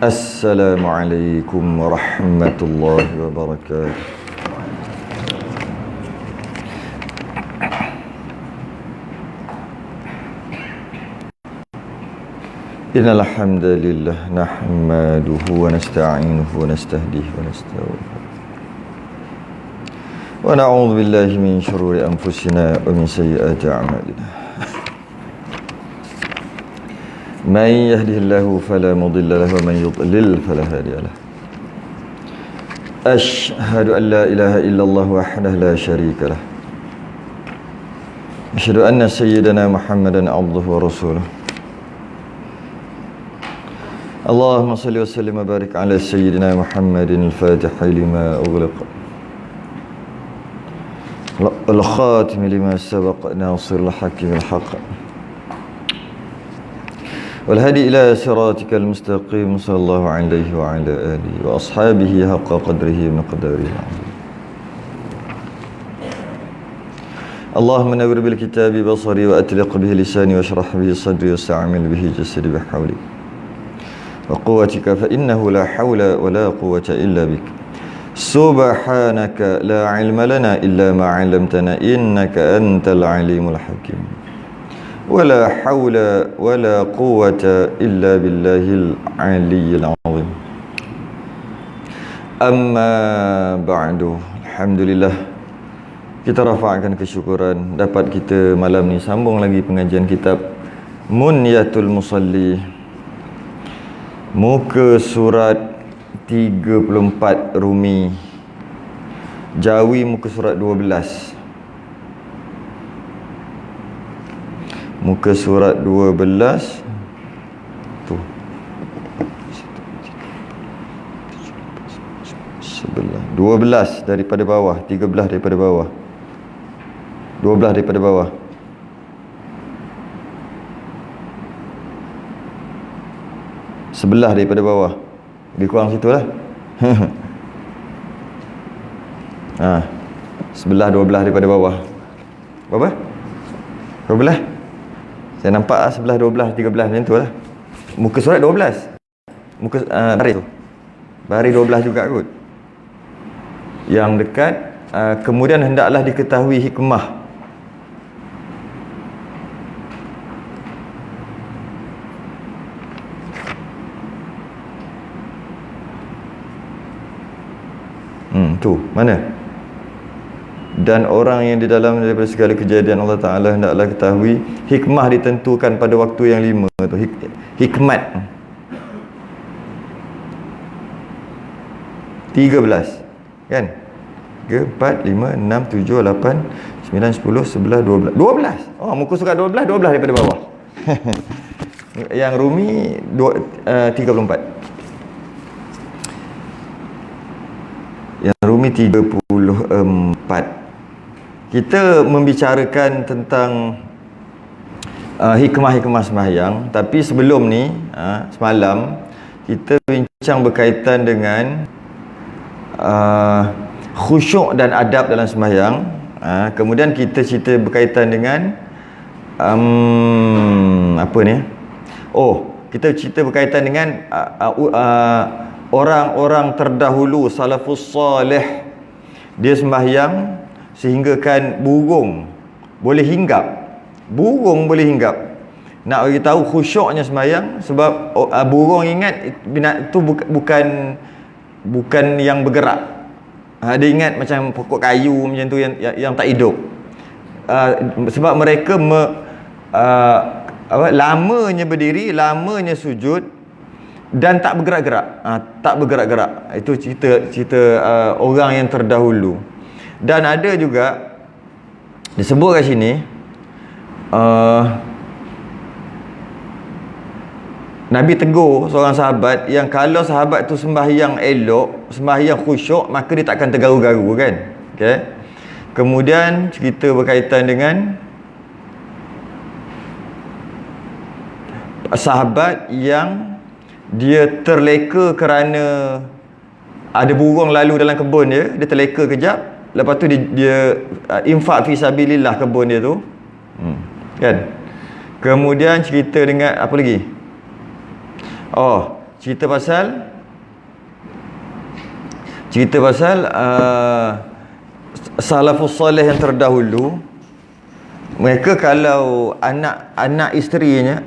Assalamualaikum warahmatullahi wabarakatuh. Innal hamdalillah nahmaduhu wa nasta'inuhu wa nastahdihi wa nastaghfiruh. Wa na'udzu billahi min shururi anfusina wa min sayyiati a'malina. Man yahdihillahu fala mudilla lahu wa man yudlil fala hadiya lahu. Asyhadu an la ilaha illallah wahdahu la syarika lah. Asyhadu anna sayyidana Muhammadan abduhu wa rasuluh. Allahumma salli wa sallim wa barik ala sayyidina Muhammadin al-Fatihi lima ughliqa al-khatimi lima sabaqa nasiril haqqi bil haqq wal hadi ila siratikal mustaqim sallallahu alaihi wa ala alihi wa ashabihi haqqa qadrihi wa miqdarihi azim. Allahumma nawwir bil kitabi basari wa atliq bihi lisani wa shrah bihi sadri wa sta'mil bihi jasadi bi hawlik wa quwwatika fa innahu la hawla wa la quwwata illa bik. Subhanaka la ilma lana illa ma 'allamtana innaka antal alimul hakim. Wala haula wala quwwata illa billahil aliyyil azim. Amma ba'du. Alhamdulillah, kita rafa'kan kesyukuran dapat kita malam ni sambung lagi pengajian kitab Munyatul Musalli, muka surat 34 Rumi, Jawi muka surat 12. Muka surat 12 tu 12 daripada bawah, 13 daripada bawah, 12 daripada bawah. Sebelah daripada bawah. Lebih kurang situ lah. Sebelah 12 daripada bawah. Berapa? Berapa belah? Saya nampak lah sebelah 12, 13 macam tu lah. Muka surat 12. Muka baris tu. Baris 12 juga kot. Yang dekat kemudian hendaklah diketahui hikmah. Tu mana? Dan orang yang di dalam daripada segala kejadian Allah Ta'ala hendaklah ketahui hikmah ditentukan pada waktu yang 5 tu. Hikmat 13 kan? 3, 4, 5, 6, 7, 8, 9, 10, 11, 12. Oh, muka surat 12 daripada bawah. Yang Rumi 34. Yang Rumi 34. Kita membicarakan tentang hikmah-hikmah sembahyang. Tapi sebelum ni, semalam kita bincang berkaitan dengan khusyuk dan adab dalam sembahyang. Kemudian kita cerita berkaitan dengan apa ni? Kita cerita berkaitan dengan orang-orang terdahulu, salafus salih. Dia sembahyang sehinggakan burung boleh hinggap. Burung boleh hinggap. Nak bagi tahu khusyuknya sembahyang sebab burung ingat binat tu bukan yang bergerak. Dia ingat macam pokok kayu macam tu yang tak hidup. Sebab mereka lamanya berdiri, lamanya sujud dan tak bergerak-gerak. Tak bergerak-gerak. Itu cerita orang yang terdahulu. Dan ada juga disebut kat sini Nabi tegur seorang sahabat yang kalau sahabat tu sembahyang elok, sembahyang khusyuk, maka dia takkan tergaru-garu kan. Okay? Kemudian cerita berkaitan dengan sahabat yang dia terleka kerana ada burung lalu dalam kebun dia terleka kejap. Lepas tu dia infak fi sabilillah kebun dia tu. Kan? Kemudian cerita dengan apa lagi? cerita pasal salafus salih yang terdahulu. Mereka kalau anak isterinya,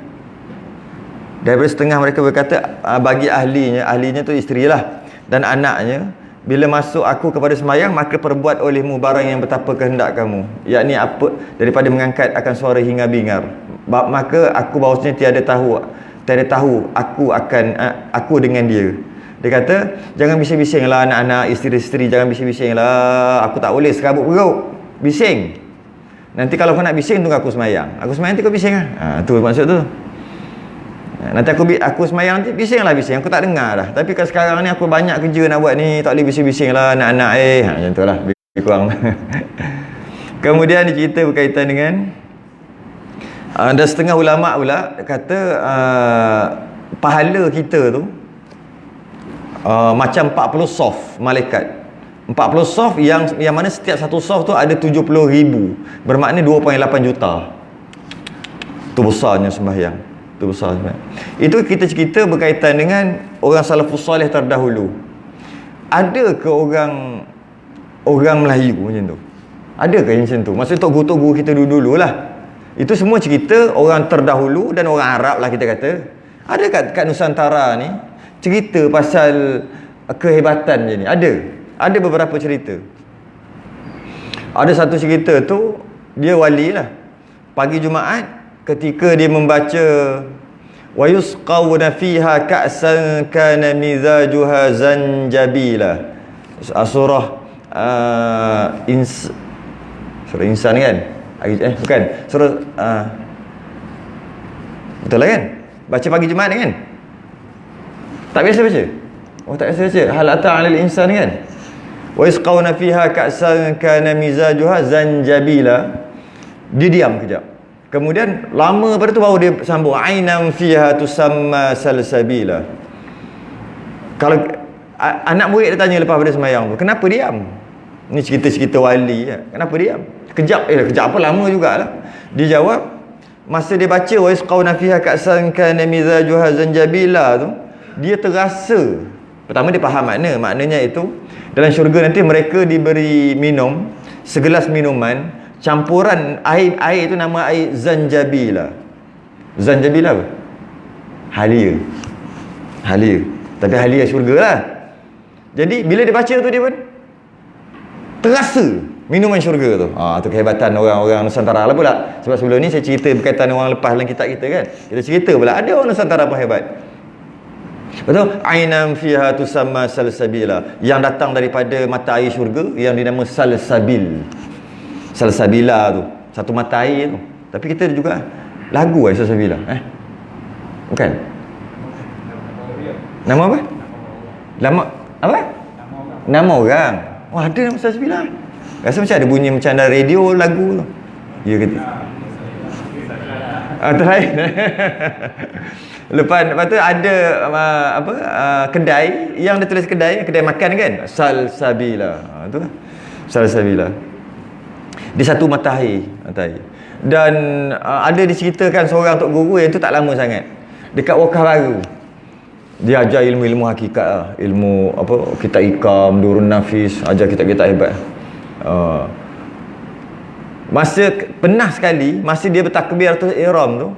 daripada setengah mereka berkata bagi ahlinya tu isterilah dan anaknya, bila masuk aku kepada sembahyang, maka perbuat olehmu barang yang betapa kehendak kamu, yakni apa, daripada mengangkat akan suara hingga bingar. Maka aku bahawasanya tiada tahu aku dengan dia. Dia kata, jangan bising-bising lah anak-anak, isteri-isteri, jangan bising-bising lah, aku tak boleh serabut perut, bising. Nanti kalau kau nak bising, tunggu aku semayang. Aku semayang nanti kau bising lah. Tu maksud tu. Nanti aku semayang nanti bising. Aku tak dengar dah. Tapi kalau sekarang ni aku banyak kerja nak buat ni, tak boleh bising-bising lah anak-anak macam tu lah. Lebih kurang. Kemudian cerita berkaitan dengan dan setengah ulama' pula kata pahala kita tu macam 40 soft malaikat. 40 soft yang mana setiap satu soft tu ada 70,000, bermakna 2.8 juta. Itu besarnya sembahyang. Itu kita cerita berkaitan dengan orang salafus salih terdahulu. Ada ke orang Melayu macam tu? Ada ke macam tu? Maksud tok guru kita dulu lah. Itu semua cerita orang terdahulu dan orang Arab lah kita kata. Ada kat Nusantara ni cerita pasal kehebatan macam ni? Ada beberapa cerita. Ada satu cerita tu, dia wali lah. Pagi Jumaat, ketika dia membaca wa yusqawna fiha ka'san kana mizajuha zanjabila, surah insan kan? Bukan, surah betul lah kan? Baca pagi Jumaat kan? Tak biasa baca? Oh, tak biasa baca. Hal ata 'alal insan kan? Wa yasqawna fiha ka'san kana mizajuha zanjabila. Dia diam kejap. Kemudian lama pada tu baru dia sambung ainam fiha tusamma salsabila. Kalau anak murid dia tanya lepas pada sembahyang tu, kenapa diam? Ni cerita-cerita wali ya. Kenapa diam? Kejap apa, lama jugalah. Dia jawab, masa dia baca wa yasqawna fiha ka'san kana mizajuha zanjabila tu, dia terasa, pertama dia faham maknanya itu dalam syurga nanti mereka diberi minum segelas minuman campuran air itu nama air zanjabila. Zanjabila apa? Halia. Tapi halia syurga lah. Jadi bila dia baca tu, dia pun terasa minuman syurga tu. Tu kehebatan orang-orang Nusantara lah pula. Sebab sebelum ni saya cerita berkaitan orang lepas dalam kitab kita kan. Kita cerita pula ada orang Nusantara pun hebat. Betul? Ainam fiha tusamma salsabila, yang datang daripada mata air syurga yang dinama salsabil. Salsabila tu satu mata air tu. Tapi kita juga lagu salsabila. Bukan? Nama apa? Nama orang. Wah, ada nama salsabila. Rasa macam ada bunyi macam ada radio lagu tu. Ya kata. Terakhir. Lepas tu ada kedai yang dia tulis kedai makan kan, salsabila. Tu lah. Salsabila. Di satu mata air. Dan ada diceritakan seorang tok guru yang tu tak lama sangat. Dekat Wakaf Baru. Dia ajar ilmu-ilmu hakikat lah. Ilmu kitab Ikam, Durun Nafis, ajar kitab-kitab hebat. Masa pernah sekali, masa dia bertakbiratul ihram tu,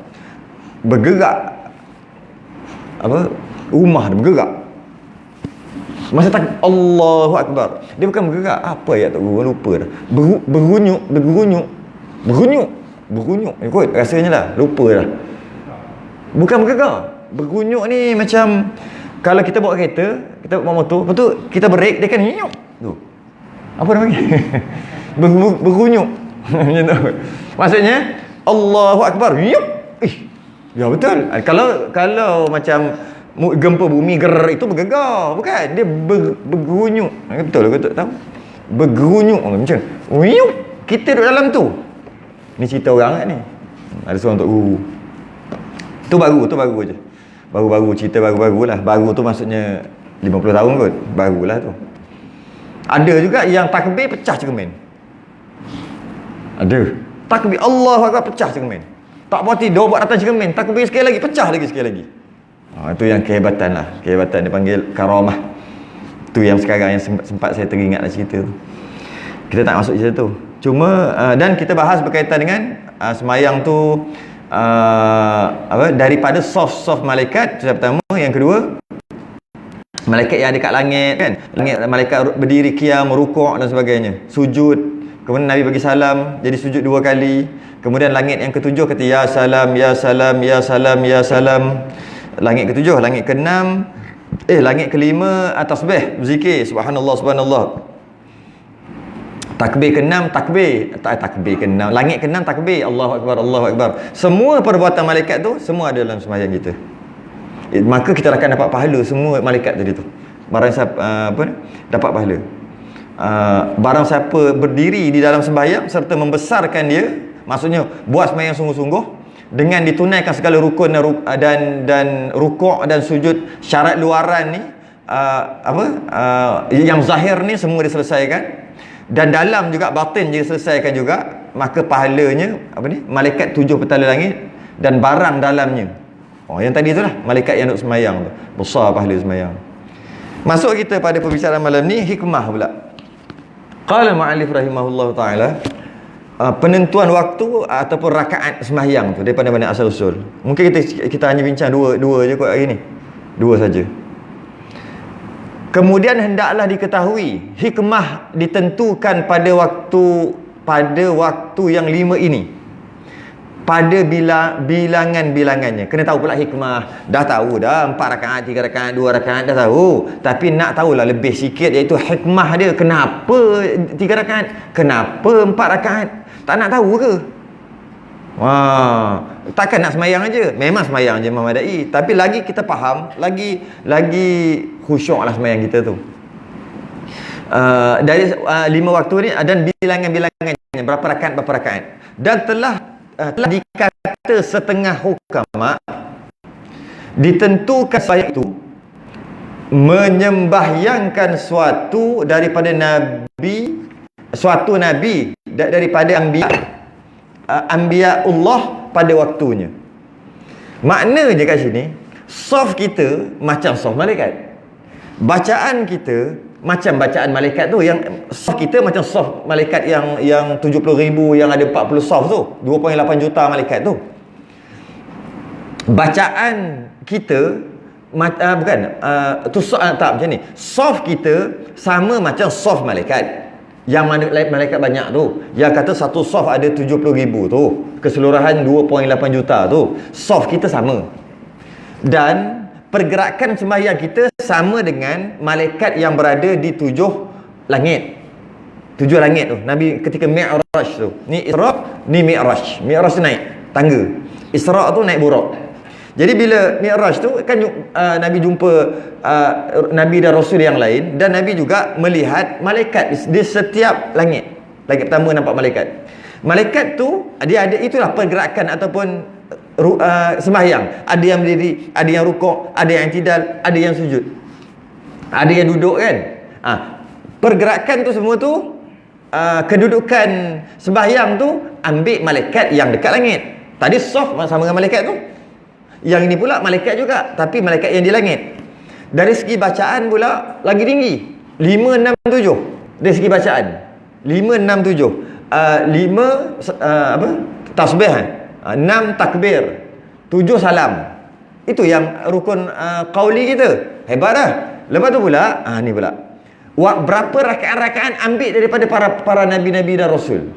bergerak rumah dia bergerak. Masa tak Allahu Akbar, dia bukan bergerak. Apa ayat tu guru lupa dah. Bergunyuk. Ikut rasanya lah, lupa dah. Bukan bergerak. Bergunyuk ni macam kalau kita bawa kereta, kita bawa motor, lepas tu kita break, dia kan nyuk. Tu. Apa nama dia? Bergunyuk. Macam tu. Maksudnya Allahu Akbar. Nyuk. Ya betul. Kalau macam gempa bumi itu bergegar, bukan? Dia bergerunyuk. Betul ke tak tahu? Bergerunyuk macam. Uyuk. Kita duduk dalam tu. Ni cerita orang kan ni. Ada seorang tok guru. Tu baru je. Baru cerita baru-barulah. Baru tu maksudnya 50 tahun kot. Barulah tu. Ada juga yang takbir pecah cermin. Ada. Takbir Allahu Akbar pecah cermin. Tak berhenti, dia buat datang cermin, takbir sekali lagi, pecah lagi sekali lagi. Itu yang kehebatan lah. Kehebatan dia panggil karamah. Tu yang sekarang yang sempat saya teringat cerita tu. Kita tak masuk cerita tu. Cuma dan kita bahas berkaitan dengan semayang tu daripada soft malaikat. Yang pertama, yang kedua, malaikat yang ada kat langit kan. Langit, malaikat berdiri qiyam, rukuk dan sebagainya. Sujud. Kemudian Nabi bagi salam, jadi sujud 2 kali. Kemudian langit yang ketujuh kata ya salam, ya salam, ya salam, ya salam. Langit ketujuh, langit keenam, langit kelima tasbih, zikir, subhanallah, subhanallah. Takbir keenam, takbir keenam, langit keenam takbir, Allahu akbar, Allahu akbar. Semua perbuatan malaikat tu semua ada dalam sembahyang kita. Maka kita akan dapat pahala semua malaikat tadi tu. Barang siapa dapat pahala. Barang siapa berdiri di dalam sembahyang serta membesarkan dia, maksudnya buat sembahyang sungguh-sungguh dengan ditunaikan segala rukun dan rukuk dan sujud, syarat luaran ni yang zahir ni semua diselesaikan, dan dalam juga batin dia selesaikan juga, maka pahalanya malaikat 7 petala langit dan barang dalamnya. Yang tadi itulah malaikat yang duduk sembahyang tu, besar pahala sembahyang. Masuk kita pada pembicaraan malam ni, hikmah pula. Qala al-mu'allif rahimahullahu taala, penentuan waktu ataupun rakaat sembahyang tu daripada mana asal usul. Mungkin kita hanya bincang dua je kot hari ni. 2 saja. Kemudian hendaklah diketahui hikmah ditentukan pada waktu yang 5 ini. Pada bilangan-bilangannya. Kena tahu pula hikmah. Dah tahu dah 4 rakaat, 3 rakaat, 2 rakaat dah tahu. Tapi nak tahulah lebih sikit, iaitu hikmah dia. Kenapa 3 rakaat? Kenapa 4 rakaat? Tak nak tahu ke? Takkan nak semayang aja. Memang semayang aja memadai. Tapi lagi kita faham, lagi khusyuk lah semayang kita tu. Dari 5 waktu ni dan bilangan-bilangannya, berapa rakaat. Dan telah dikata setengah hukama ditentukan sembahyang itu menyembahyangkan suatu daripada nabi daripada anbiyaullah pada waktunya. Maknanya kat sini, soft kita macam soft malaikat, bacaan kita macam bacaan malaikat tu. Yang soft kita macam soft malaikat yang 70,000, yang ada 40 soft tu, 2.8 juta malaikat tu. Bacaan kita tak macam ni. Soft kita sama macam soft malaikat. Yang mana malaikat banyak tu, yang kata satu soft ada 70,000 tu, keseluruhan 2.8 juta tu, soft kita sama. Dan pergerakan sembahyang kita sama dengan malaikat yang berada di 7 langit. 7 langit tu. Nabi ketika Mi'raj tu. Ni Isra', ni Mi'raj. Mi'raj tu naik tangga. Isra' tu naik buraq. Jadi bila Mi'raj tu kan Nabi jumpa Nabi dan Rasul yang lain, dan Nabi juga melihat malaikat di setiap langit. Langit pertama nampak malaikat. Malaikat tu dia ada, itulah pergerakan ataupun sembahyang. Ada yang berdiri, ada yang rukuk, ada yang i'tidal, ada yang sujud, ada yang duduk kan. Pergerakan tu semua tu, kedudukan sembahyang tu ambil malaikat yang dekat langit. Tadi soft sama dengan malaikat tu. Yang ini pula malaikat juga, tapi malaikat yang di langit. Dari segi bacaan pula lagi tinggi. 5, 6, 7. Dari segi bacaan 5, 6, 7. 5 tasbih, 6 takbir, 7 salam. Itu yang rukun qauli kita. Hebat dah. Lepas tu pula ni pula, berapa rakaat-rakaat ambil daripada para nabi-nabi dan rasul.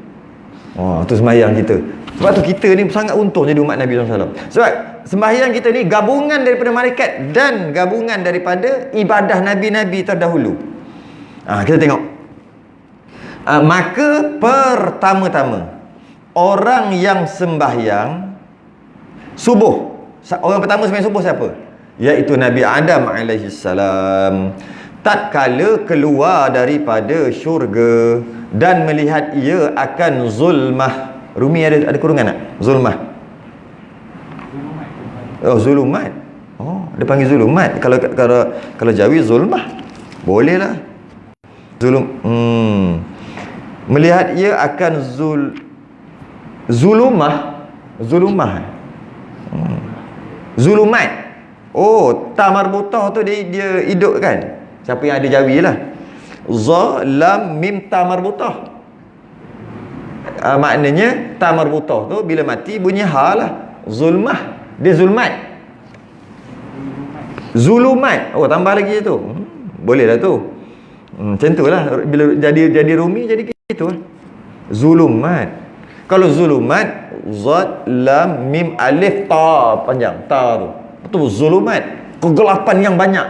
Tu sembahyang kita. Sebab tu kita ni sangat untung jadi umat Nabi SAW. Sebab sembahyang kita ni gabungan daripada malaikat dan gabungan daripada ibadah nabi-nabi terdahulu. Kita tengok. Maka pertama-tama orang yang sembahyang subuh, orang pertama sembahyang subuh siapa? Iaitu Nabi Adam alaihissalam. Tatkala keluar daripada syurga dan melihat ia akan zulmah. Rumi ada kurungan tak? Zulmah. Zulumat. Dia panggil zulumat. Kalau Jawi zulmah. Boleh lah. Melihat ia akan zulumah. Zulumat. Oh, ta marbutah tu dia hidup kan. Siapa yang ada jawi lah. Za lam mim ta marbutah. Maknanya ta marbutah tu bila mati bunyi ha lah. Zulmah. Dia zulmat. Zulumat. Oh, tambah lagi tu. Boleh lah tu. Macam tu lah. Bila jadi rumi jadi gitu lah. Zulumat. Kalau zulumat, zat lam mim alif ta panjang. Ta tu. Betul, zulumat. Kegelapan yang banyak.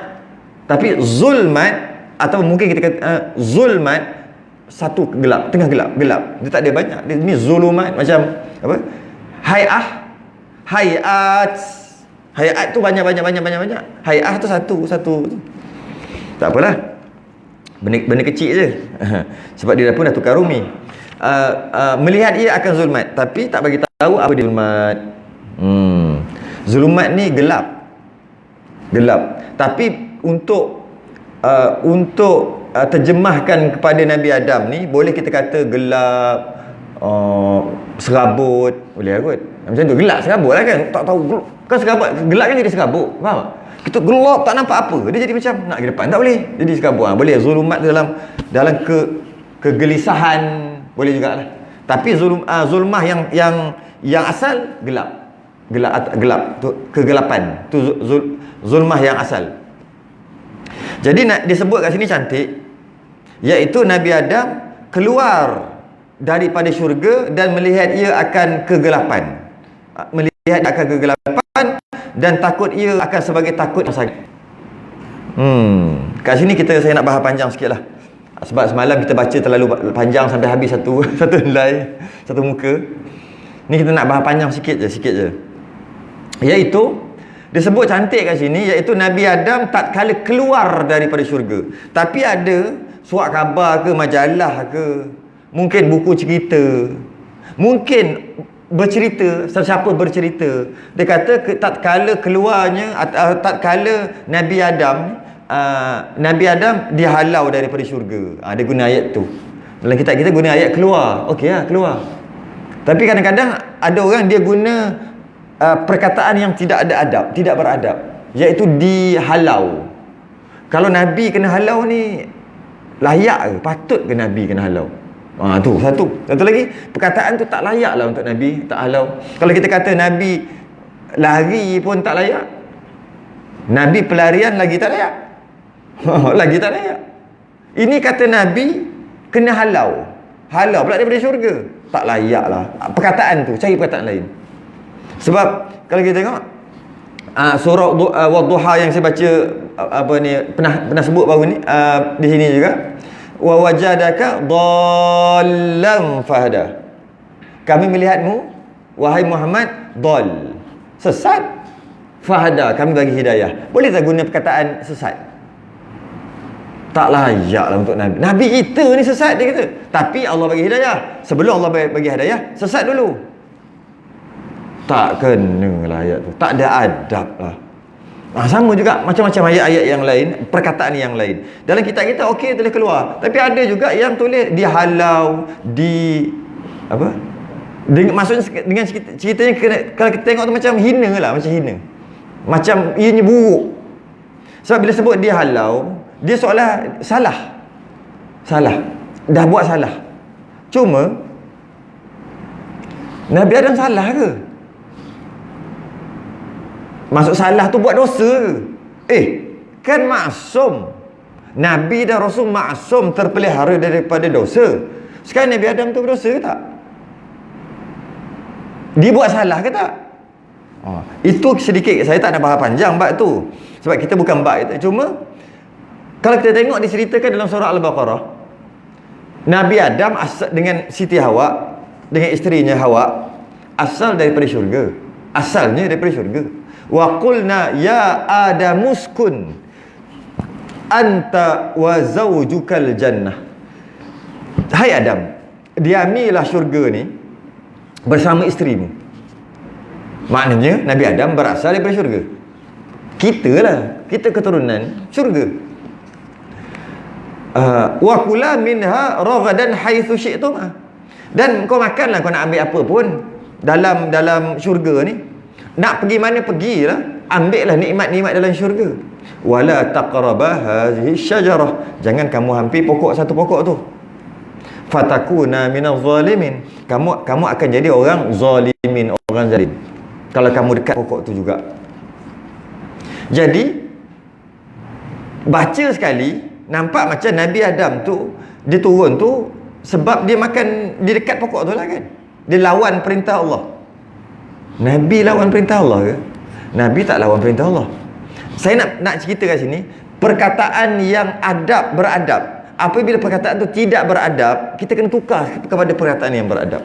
Tapi zulmat, atau mungkin kita kata zulmat, satu gelap, tengah gelap. Dia tak ada banyak. Ini zulumat macam apa? Hayat tu banyak. Hayat tu satu. Tak apalah. Benda kecil je. Sebab dia pun dah tukar rumi. Melihat ia akan zulmat, tapi tak bagi tahu apa dia zulmat. Zulumat ni gelap. Tapi untuk terjemahkan kepada Nabi Adam ni, boleh kita kata gelap, serabut, boleh kot. Macam tu, gelap serabut lah kan. Tak tahu kan serabut, gelap kan jadi serabut. Faham tak? Kita gelap tak nampak apa, dia jadi macam nak ke depan tak boleh, jadi serabut. Boleh zulumat dalam kegelisahan, boleh jugalah. Tapi zulmah yang asal gelap tu, kegelapan tu zulmah yang asal. Jadi nak disebut kat sini cantik, iaitu Nabi Adam keluar daripada syurga dan melihat ia akan kegelapan. Dan takut ia akan sebagai takut yang sangat. Kat sini saya nak bahas panjang sikit lah. Sebab semalam kita baca terlalu panjang sampai habis satu helai, satu muka. Ni kita nak bahas panjang sikit je. Iaitu disebut cantik kat sini, iaitu Nabi Adam tak kala keluar daripada syurga. Tapi ada surat khabar ke, majalah ke, mungkin buku cerita, mungkin bercerita, sesiapa bercerita. Dia kata tak kala keluarnya, tak kala Nabi Adam dihalau daripada syurga. Dia guna ayat tu. Dalam kitab kita guna ayat keluar. Okey lah, keluar. Tapi kadang-kadang ada orang dia guna perkataan yang tidak ada adab, tidak beradab, iaitu dihalau. Kalau Nabi kena halau ni layak ke? Patut ke Nabi kena halau? Tu satu lagi, perkataan tu tak layak lah untuk Nabi, tak halau. Kalau kita kata Nabi lari pun tak layak, Nabi pelarian lagi tak layak. Lagi tak layak. Ini kata Nabi kena halau pula daripada syurga, tak layak lah. Perkataan tu, cari perkataan lain. Sebab kalau kita tengok surah Wadduha yang saya baca pernah sebut baru ni, di sini juga, wa wajadaka dhallan fahada. Kami melihatmu wahai Muhammad dhal, sesat, fahada, kami bagi hidayah. Boleh tak guna perkataan sesat? Tak layaklah untuk Nabi. Nabi kita ni sesat, dia kata. Tapi Allah bagi hidayah. Sebelum Allah bagi hidayah, sesat dulu. Tak kena lah ayat tu. Tak ada adab lah. Sama juga macam-macam ayat-ayat yang lain, perkataan yang lain. Dalam kitab kita okey boleh keluar. Tapi ada juga yang tulis dihalau, maksudnya dengan ceritanya kalau kita tengok tu macam hina lah, macam hina. Macam ianya buruk. Sebab bila sebut dihalau, dia seolah salah. Dah buat salah. Cuma Nabi Adam salah ke? Maksud salah tu buat dosa ke? Kan maksum. Nabi dan Rasul maksum, terpelihara daripada dosa. Sekarang Nabi Adam tu berdosa ke tak? Dia buat salah ke tak? Itu sedikit, saya tak nak bahas panjang bab tu. Sebab kita bukan bab itu. Cuma kalau kita tengok diceritakan dalam surah Al-Baqarah, Nabi Adam dengan Siti Hawa, dengan isterinya Hawa, asal daripada syurga. Asalnya daripada syurga. Wa qulna ya adamuskun anta wa zawjukal jannah. Hai Adam, diamilah syurga ni bersama isterimu. Maknanya Nabi Adam berasal daripada syurga. Kita keturunan syurga. Wa kula minha ragadan haitsu syi'tum. Dan kau makanlah, kau nak ambil apa pun dalam syurga ni. Nak pergi mana pergilah, ambillah nikmat-nikmat dalam syurga. Wala taqrabah hadhihi syajarah, jangan kamu hampir satu pokok tu. Fatakuna minaz zalimin, kamu akan jadi orang zalimin, orang zalim kalau kamu dekat pokok tu juga. Jadi baca sekali nampak macam Nabi Adam tu dia turun tu sebab dia makan di dekat pokok tu lah kan. Dia lawan perintah Allah. Nabi lawan perintah Allah ke? Nabi tak lawan perintah Allah. Saya nak cerita kat sini perkataan yang beradab. Apabila perkataan tu tidak beradab, kita kena tukar kepada perkataan yang beradab.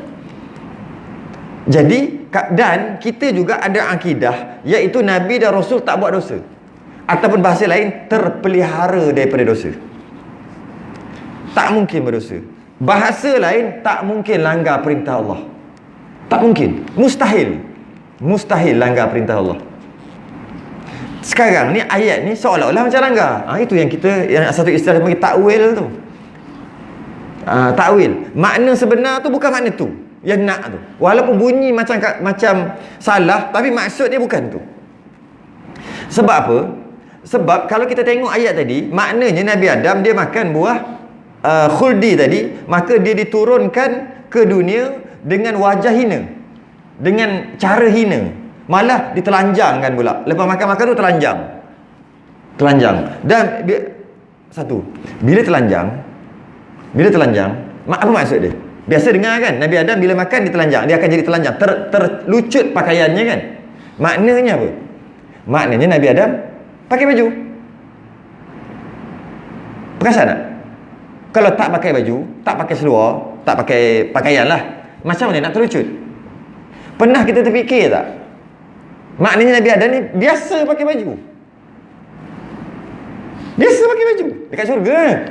Jadi dan kita juga ada akidah iaitu Nabi dan Rasul tak buat dosa, ataupun bahasa lain terpelihara daripada dosa. Tak mungkin berdosa. Bahasa lain, tak mungkin langgar perintah Allah. Tak mungkin. Mustahil langgar perintah Allah. Sekarang ni ayat ni seolah-olah macam langgar. Itu yang satu istilah panggil takwil tu. Takwil. Makna sebenar tu bukan makna tu yang nak tu. Walaupun bunyi macam salah, tapi maksud dia bukan tu. Sebab apa? Sebab kalau kita tengok ayat tadi, maknanya Nabi Adam dia makan buah khuldi tadi, maka dia diturunkan ke dunia dengan wajah hina, dengan cara hina, malah ditelanjangkan pula. Lepas makan tu telanjang. Dan bila telanjang, apa maksud dia? Biasa dengar kan, Nabi Adam bila makan dia telanjang, dia akan jadi telanjang, terlucut pakaiannya kan. Maknanya apa? Maknanya Nabi Adam pakai baju. Perasan tak? Kalau tak pakai baju, tak pakai seluar, tak pakai pakaian lah, macam mana nak terlucut? Pernah kita terfikir tak? Maknanya Nabi Adam ni biasa pakai baju. Dekat syurga.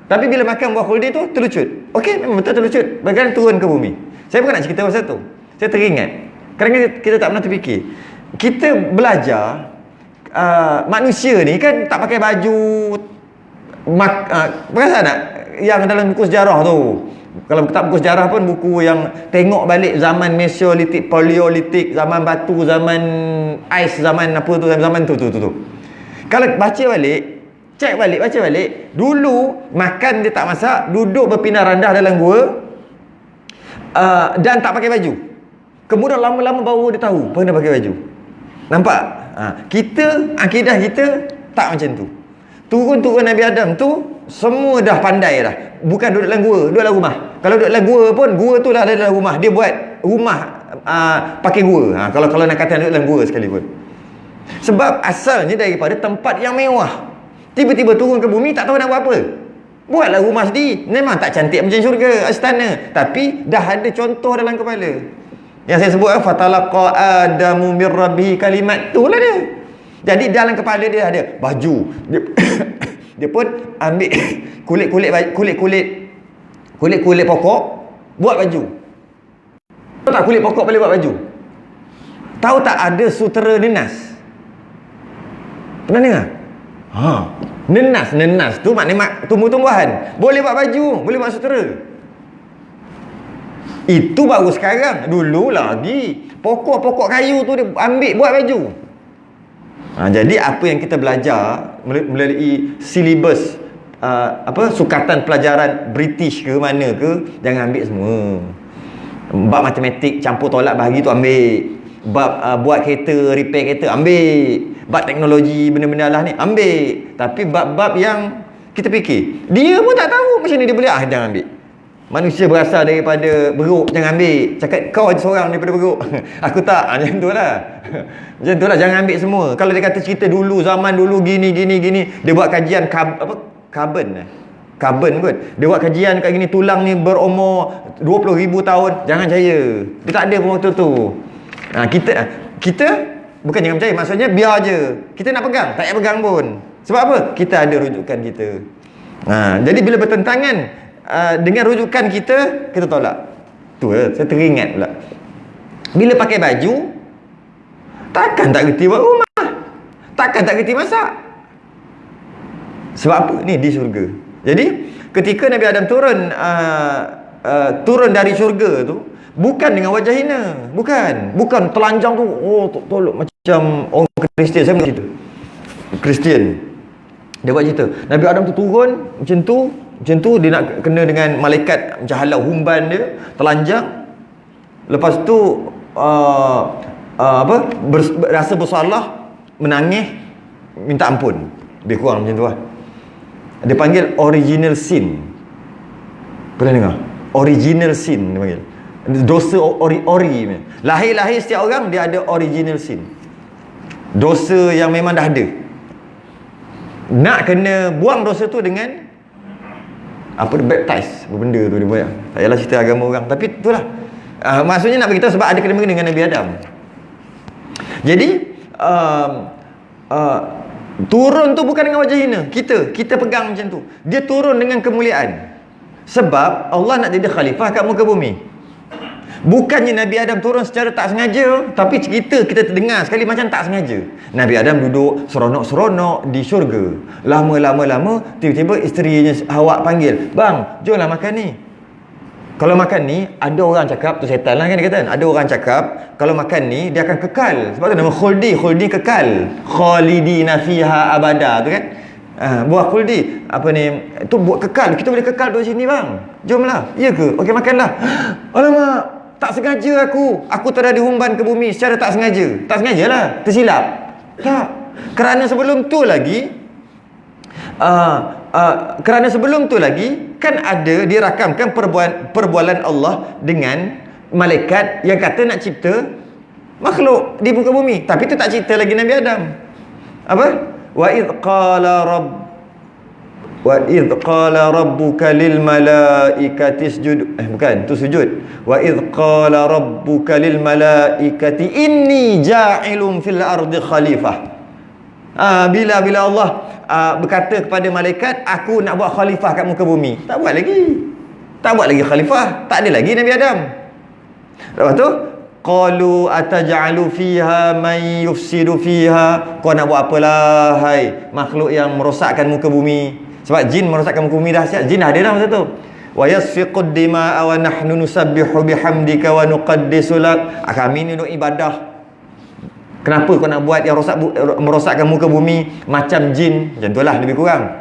Tapi bila makan buah khuldi tu, terlucut. Okey, memang betul terlucut. Bagaimana turun ke bumi? Saya bukan nak cerita pasal tu. Saya teringat. Kadang-kadang kita tak pernah terfikir. Kita belajar, manusia ni kan tak pakai baju. Perasan tak? Yang dalam buku sejarah tu. Kalau tak buku sejarah pun, buku yang tengok balik zaman Mesolithic, Paleolithic, zaman batu, zaman ais, zaman apa tu, zaman tu. Kalau baca balik, baca balik, dulu makan dia tak masak, duduk berpindah randah dalam gua, dan tak pakai baju. Kemudian lama-lama baru dia tahu pernah pakai baju. Nampak? Kita, akidah kita tak macam tu. Turun-turun Nabi Adam tu semua dah pandai dah. Bukan duduk dalam gua, duduk dalam rumah. Kalau duduk dalam gua pun, gua tu lah ada dalam rumah. Dia buat rumah pakai gua. Kalau nak kata duduk dalam gua sekalipun. Sebab asalnya daripada tempat yang mewah. Tiba-tiba turun ke bumi, tak tahu nak buat apa. Buatlah rumah sendiri. Memang tak cantik macam syurga, istana, tapi dah ada contoh dalam kepala. Yang saya sebut fatalaqa adamu mir rabbihi kalimat, itulah dia. Jadi dalam kepala dia ada baju. Dia pun ambil kulit pokok buat baju. Tahu tak kulit pokok boleh buat baju? Tahu tak ada sutera nenas? Pernah dengar? Nenas tu maknanya tumbuh-tumbuhan. Boleh buat baju, boleh buat sutera. Itu baru sekarang. Dulu lagi pokok-pokok kayu tu dia ambil buat baju. Jadi apa yang kita belajar melalui silibus sukatan pelajaran British ke mana ke, jangan ambil semua. Bab matematik campur tolak bahagi tu ambil. Bab buat kereta, repair kereta ambil. Bab teknologi benda-benda lah ni ambil. Tapi bab-bab yang kita fikir, dia pun tak tahu macam ni dia boleh, jangan ambil. Manusia berasal daripada beruk, jangan ambil. Cakap kau seorang daripada beruk. Aku tak. Macam tu lah. Macam tu lah, jangan ambil semua. Kalau dia kata cerita dulu, zaman dulu gini. Dia buat kajian karbon kot. Dia buat kajian kat gini, tulang ni berumur 20,000 tahun. Jangan percaya. Dia tak ada pun waktu tu. Kita bukan jangan percaya, maksudnya biar je. Kita nak pegang, tak payah pegang pun. Sebab apa? Kita ada rujukan kita. Jadi bila bertentangan dengan rujukan kita tolak. Tu saya teringat pula. Bila pakai baju, takkan tak reti buat rumah. Takkan tak reti masak. Sebab apa? Ni di syurga. Jadi ketika Nabi Adam turun dari syurga tu, bukan dengan wajah hina. Bukan telanjang tu. Tolok macam orang Kristian, saya buat cerita Kristian. Dia buat cerita Nabi Adam tu turun macam tu dia nak kena dengan malaikat macam halau humban dia, telanjang. Lepas tu rasa bersalah, menangis, minta ampun. Lebih kurang macam tu lah. Dia panggil original sin. Pernah dengar? Original sin dia panggil. Dosa ori. Lahir-lahir setiap orang dia ada original sin. Dosa yang memang dah ada. Nak kena buang dosa tu dengan baptize. Apa benda tu dia buat. Tak payahlah cerita agama orang. Tapi itulah. Maksudnya nak beritahu sebab ada kena-mengena dengan Nabi Adam. Jadi turun tu bukan dengan wajah hina. Kita pegang macam tu. Dia turun dengan kemuliaan. Sebab Allah nak jadi khalifah kat muka bumi. Bukannya Nabi Adam turun secara tak sengaja, tapi kita terdengar sekali macam tak sengaja. Nabi Adam duduk seronok-seronok di syurga. Lama, tiba-tiba isterinya Hawa panggil, "Bang, jomlah makan ni." Kalau makan ni, ada orang cakap, tu setan lah kan dia kata, ada orang cakap kalau makan ni dia akan kekal. Sebab tu nama khuldi kekal. Khalidina fiha abada tu kan. Buah khuldi tu buat kekal. Kita boleh kekal duduk sini bang. Jomlah. Ya ke? Okey, makanlah. Alamak, tak sengaja aku terhumban ke bumi secara tak sengaja. Tak sengajalah, tersilap. Tak. Kerana sebelum tu lagi kan ada dirakamkan perbualan Allah dengan malaikat yang kata nak cipta makhluk di muka bumi. Tapi tu tak cerita lagi Nabi Adam. Apa? Wa idh qala rabbuka lil malaikati isjud. Bukan, tu sujud. Wa idh qala rabbuka lil malaikati inni ja'ilun fil ardi khalifah. Bila Allah berkata kepada malaikat, aku nak buat khalifah kat muka bumi. Tak buat lagi khalifah. Tak ada lagi Nabi Adam. Lepas tu qalu ataj'alu fiha man yufsidu fiha. Kau nak buat apalah hai makhluk yang merosakkan muka bumi. Sebab jin merosakkan muka bumi dahsyat. Jin dah ada dah masa tu. Wa yasfiqud dima'a wa nahnu nusabbihu bihamdika wa nuqaddisu lak. Kami ni duk ibadah. Kenapa kau nak buat yang merosakkan muka bumi macam jin? Macam itulah lebih kurang.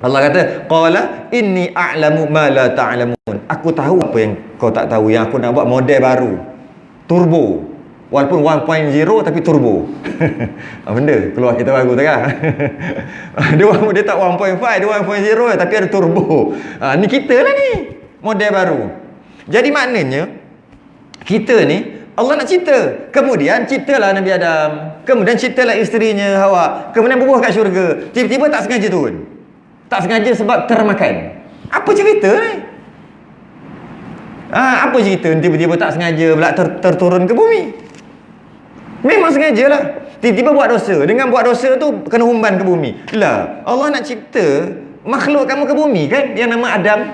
Allah kata, qala inni a'lamu ma la ta'lamun. Aku tahu apa yang kau tak tahu. Yang aku nak buat model baru, turbo. Walaupun 1.0 tapi turbo. Benda keluar kita baru tak kan? Dia tak 1.5, dia 1.0 tapi ada turbo. Ni kita lah ni, model baru. Jadi maknanya kita ni Allah nak cipta. Kemudian ciptalah Nabi Adam. Kemudian ciptalah isterinya Hawa. Kemudian bubuh kat syurga. Tiba-tiba tak sengaja turun. Tak sengaja sebab termakan. Apa cerita ni? Apa cerita tiba-tiba tak sengaja pula terturun ke bumi? Memang sengajalah. Tiba-tiba buat dosa. Dengan buat dosa tu kena humban ke bumi. Lah, Allah nak cipta makhluk kamu ke bumi kan, yang nama Adam.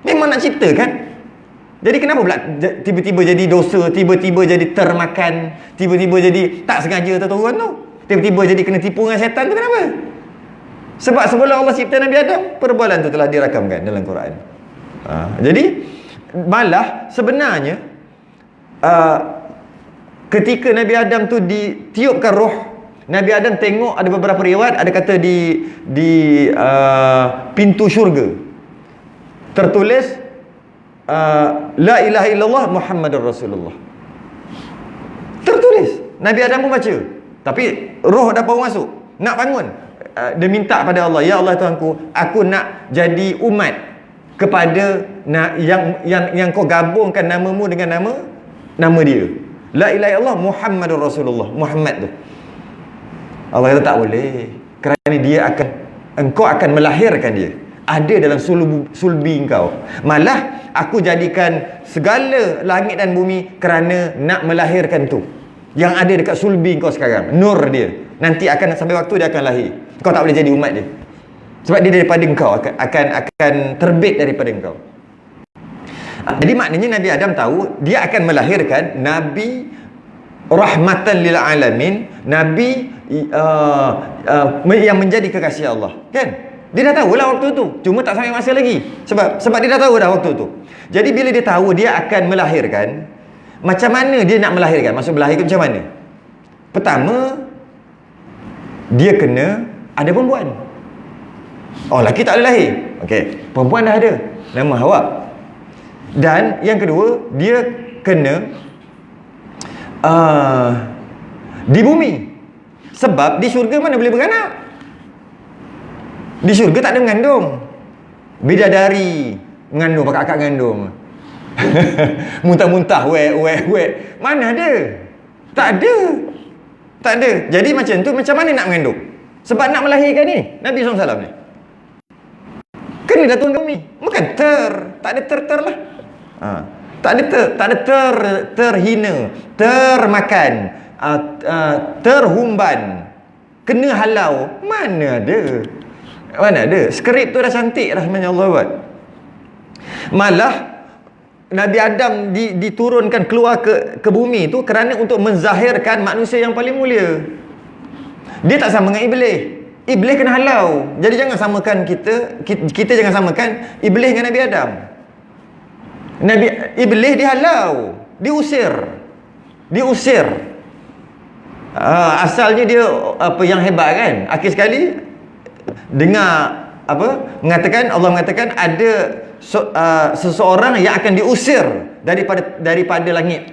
Memang nak cipta kan? Jadi kenapa pula tiba-tiba jadi dosa, tiba-tiba jadi termakan, tiba-tiba jadi tak sengaja terturun tu? Tiba-tiba jadi kena tipu dengan syaitan tu kenapa? Sebab sebelum Allah cipta Nabi Adam, perbualan tu telah dirakamkan dalam Quran. Jadi malah sebenarnya ketika Nabi Adam tu ditiupkan roh, Nabi Adam tengok ada beberapa riwayat, ada kata di pintu syurga tertulis La ilaha illallah Muhammadur Rasulullah. Tertulis. Nabi Adam pun baca. Tapi roh dah baru masuk. Nak bangun. Dia minta pada Allah, ya Allah Tuhanku, aku nak jadi umat kepada yang kau gabungkan namamu dengan nama dia. La ilaha illallah Muhammadur Rasulullah. Muhammad tu. Allah kata tak boleh. Kerana engkau akan melahirkan dia. Ada dalam sulbi engkau. Malah aku jadikan segala langit dan bumi kerana nak melahirkan tu. Yang ada dekat sulbi engkau sekarang, nur dia. Nanti akan sampai waktu dia akan lahir. Kau tak boleh jadi umat dia. Sebab dia daripada engkau akan terbit daripada engkau. Jadi maknanya Nabi Adam tahu dia akan melahirkan Nabi rahmatan lil alamin, Nabi yang menjadi kekasih Allah. Kan? Dia dah tahu lah waktu tu. Cuma tak sampai masa lagi. Sebab dia dah tahu dah waktu tu. Jadi bila dia tahu dia akan melahirkan, macam mana dia nak melahirkan? Maksud melahirkan macam mana? Pertama, dia kena ada perempuan. Oh, lelaki tak boleh lahir. Okey, perempuan dah ada, nama Hawa. Dan yang kedua, dia kena di bumi. Sebab di syurga mana boleh beranak? Di syurga tak ada mengandung. Bidadari mengandung, pakai akak mengandung. Muntah-muntah, wek. Mana ada? Tak ada. Tak ada. Jadi macam tu, macam mana nak mengandung? Sebab nak melahirkan ni, Nabi SAW ni kena turun ke bumi. Bukan tak ada ter lah. Tak ada terhina, termakan, terhumban, kena halau. Mana ada? Skrip tu dah cantik dah sebenarnya Allah buat. Malah Nabi Adam diturunkan keluar ke bumi tu kerana untuk menzahirkan manusia yang paling mulia. Dia tak sama dengan Iblis. Iblis kena halau. Jadi jangan samakan kita jangan samakan Iblis dengan Nabi Adam. Iblis dihalau, diusir. Asalnya dia apa yang hebat kan? Akhir sekali dengar Allah mengatakan ada seseorang yang akan diusir daripada langit.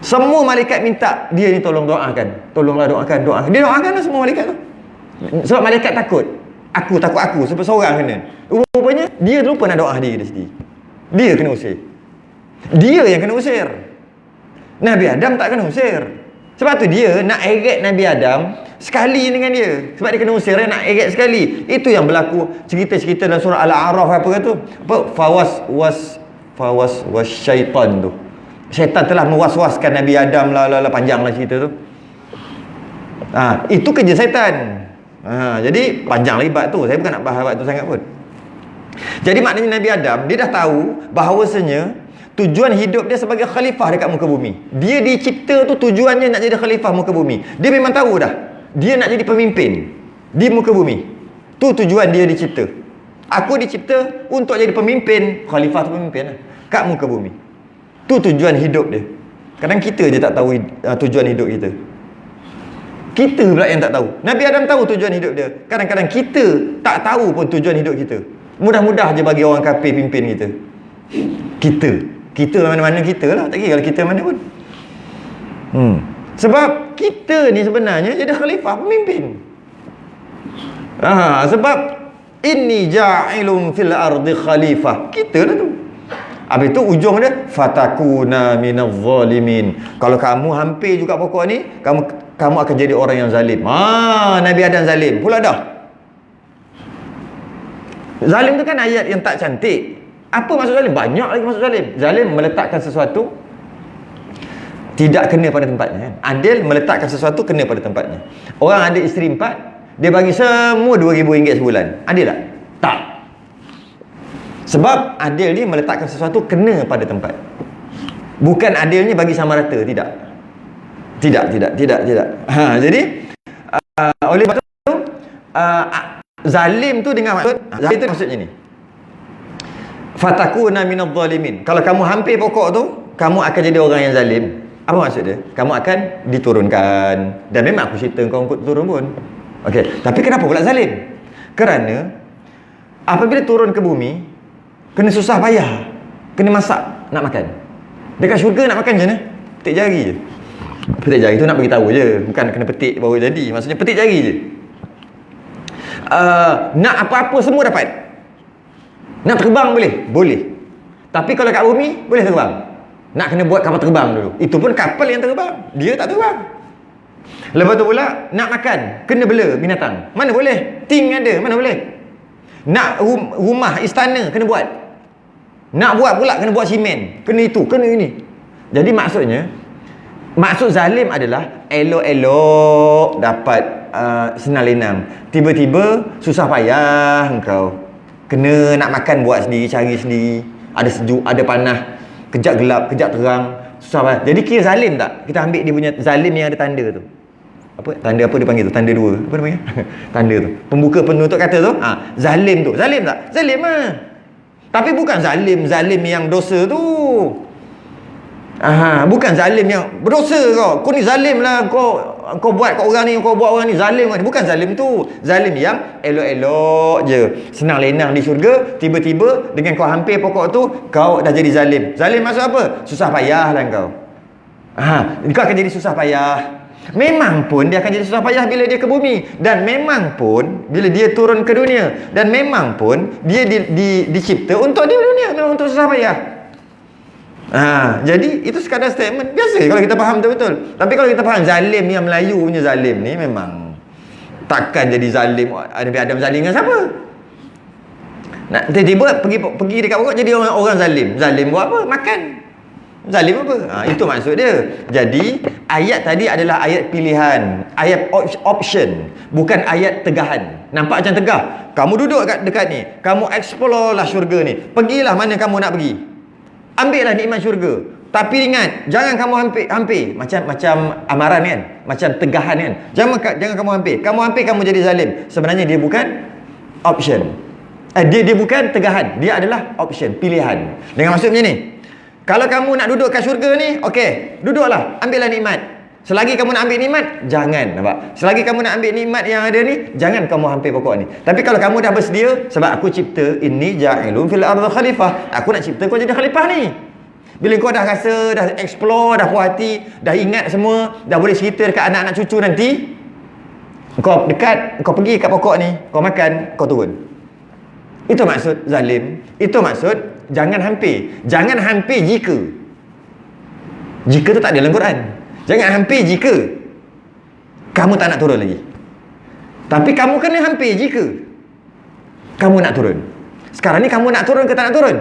Semua malaikat minta dia ni tolonglah doakan. Dia doakanlah semua malaikat tu. Sebab malaikat takut. Aku sebab seorang kena. Rupanya dia lupa nak doa diri dia sendiri. Dia kena usir. Dia yang kena usir. Nabi Adam tak kena usir. Sebab tu dia nak eret Nabi Adam sekali dengan dia. Sebab dia kena usir, dia nak eret sekali. Itu yang berlaku cerita-cerita dalam surah Al-A'raf Fawas syaitan tu. Syaitan telah mewaswaskan Nabi Adam lah panjanglah cerita tu. Itu kerja syaitan. Jadi panjang lagi bab tu. Saya bukan nak bahas bab tu sangat pun. Jadi maknanya Nabi Adam dia dah tahu bahawasanya tujuan hidup dia sebagai khalifah dekat muka bumi. Dia dicipta tu tujuannya nak jadi khalifah muka bumi. Dia memang tahu dah. Dia nak jadi pemimpin di muka bumi. Tu tujuan dia dicipta. Aku dicipta untuk jadi pemimpin, khalifah tu pemimpin lah, kat muka bumi. Tu tujuan hidup dia. Kadang kita je tak tahu tujuan hidup kita. Kita pula yang tak tahu. Nabi Adam tahu tujuan hidup dia. Kadang-kadang kita tak tahu pun tujuan hidup kita. Mudah-mudah je bagi orang kafir pimpin kita. Kita mana-mana kita lah. Tak kira kalau kita mana pun. Sebab kita ni sebenarnya jadi khalifah, pemimpin. Sebab inni ja'ilun fil ardi khalifah. Kita lah tu. Habis tu ujung dia fatakuna minaz zalimin. Kalau kamu hampir juga pokok ni, kamu akan jadi orang yang zalim. Nabi Adam zalim pula dah. Zalim tu kan ayat yang tak cantik. Apa maksud zalim? Banyak lagi maksud zalim. Zalim meletakkan sesuatu tidak kena pada tempatnya kan? Adil meletakkan sesuatu kena pada tempatnya. Orang ada isteri 4, dia bagi semua RM2,000 sebulan. Adil tak? Tak. Sebab adil ni meletakkan sesuatu kena pada tempat. Bukan adilnya bagi sama rata. Tidak. Jadi oleh sebab tu zalim tu dengan maksud zalim tu maksudnya ni. Fatakuna minadh zalimin. Kalau kamu hampir pokok tu, kamu akan jadi orang yang zalim. Apa maksud dia? Kamu akan diturunkan. Dan memang aku cerita kau turun pun. Okey, tapi kenapa pula zalim? Kerana apabila turun ke bumi, kena susah payah, kena masak nak makan. Dekat syurga nak makan macam mana? Petik jari je. Petik jari tu nak bagi tahu je, bukan kena petik baru jadi. Maksudnya petik jari je. Nak apa-apa semua dapat. Nak terbang boleh. Tapi kalau kat bumi boleh terbang. Nak kena buat kapal terbang dulu. Itu pun kapal yang terbang, dia tak terbang. Lepas tu pula nak makan, kena bela binatang. Mana boleh? Ting ada, mana boleh? Nak rumah istana kena buat. Nak buat pula kena buat simen. Kena itu, kena ini. Jadi maksudnya, maksud zalim adalah elok-elok dapat senang lenang. Tiba-tiba susah payah engkau. Kena nak makan buat sendiri, cari sendiri. Ada sejuk, ada panas. Kejap gelap, kejap terang. Susah payah. Jadi kira zalim tak? Kita ambil dia punya zalim yang ada tanda tu. Tanda apa dia panggil tu? Tanda 2. Apa dia panggil? Tanda tu. Pembuka penutup kata tu. Zalim tu. Zalim tak? Zalim lah. Tapi bukan zalim yang dosa tu. Bukan zalim yang berdosa kau ni zalim lah, kau buat kat orang ni, kau buat orang ni zalim kan. Bukan zalim tu. Zalim yang elok-elok je, senang lenang di syurga. Tiba-tiba dengan kau hampir pokok tu, kau dah jadi zalim. Zalim maksud apa? Susah payah lah kau. Kau akan jadi susah payah. Memang pun dia akan jadi susah payah bila dia ke bumi, dan memang pun bila dia turun ke dunia, dan memang pun dia dicipta untuk di dunia, memang untuk susah payah. Jadi itu sekadar statement biasa kalau kita faham betul-betul. Tapi kalau kita faham zalim yang Melayu punya zalim ni, memang takkan jadi zalim. Nabi Adam zalim dengan siapa? Nak tiba-tiba pergi dekat pokok jadi orang zalim. Zalim buat apa? Makan. Zalim apa? Itu maksud dia. Jadi ayat tadi adalah ayat pilihan, ayat option, bukan ayat tegahan. Nampak macam tegah. Kamu duduk dekat ni, kamu explore lah syurga ni. Pergilah mana kamu nak pergi. Ambil lah nikmat syurga. Tapi ingat, jangan kamu hampir. Macam amaran kan, macam tegahan kan. Jangan kamu hampir. Kamu hampir, kamu jadi zalim. Sebenarnya dia bukan option. Dia bukan tegahan. Dia adalah option, pilihan. Dengan maksud macam ni, kalau kamu nak duduk kat syurga ni, okey, duduklah, ambillah nikmat. Selagi kamu nak ambil nikmat, jangan, nampak? Selagi kamu nak ambil nikmat yang ada ni, jangan kamu hampir pokok ni. Tapi kalau kamu dah bersedia, sebab aku cipta, inni ja'ilun fil ardi khalifah, aku nak cipta kau jadi khalifah ni. Bila kau dah rasa, dah explore, dah puas hati, dah ingat semua, dah boleh cerita dekat anak-anak cucu nanti, kau dekat, kau pergi kat pokok ni, kau makan, kau turun. Itu maksud zalim. Itu maksud jangan hampir. Jangan hampir jika tu tak ada dalam Quran. Jangan hampir jika kamu tak nak turun lagi. Tapi kamu kena hampir jika kamu nak turun. Sekarang ni kamu nak turun ke tak nak turun?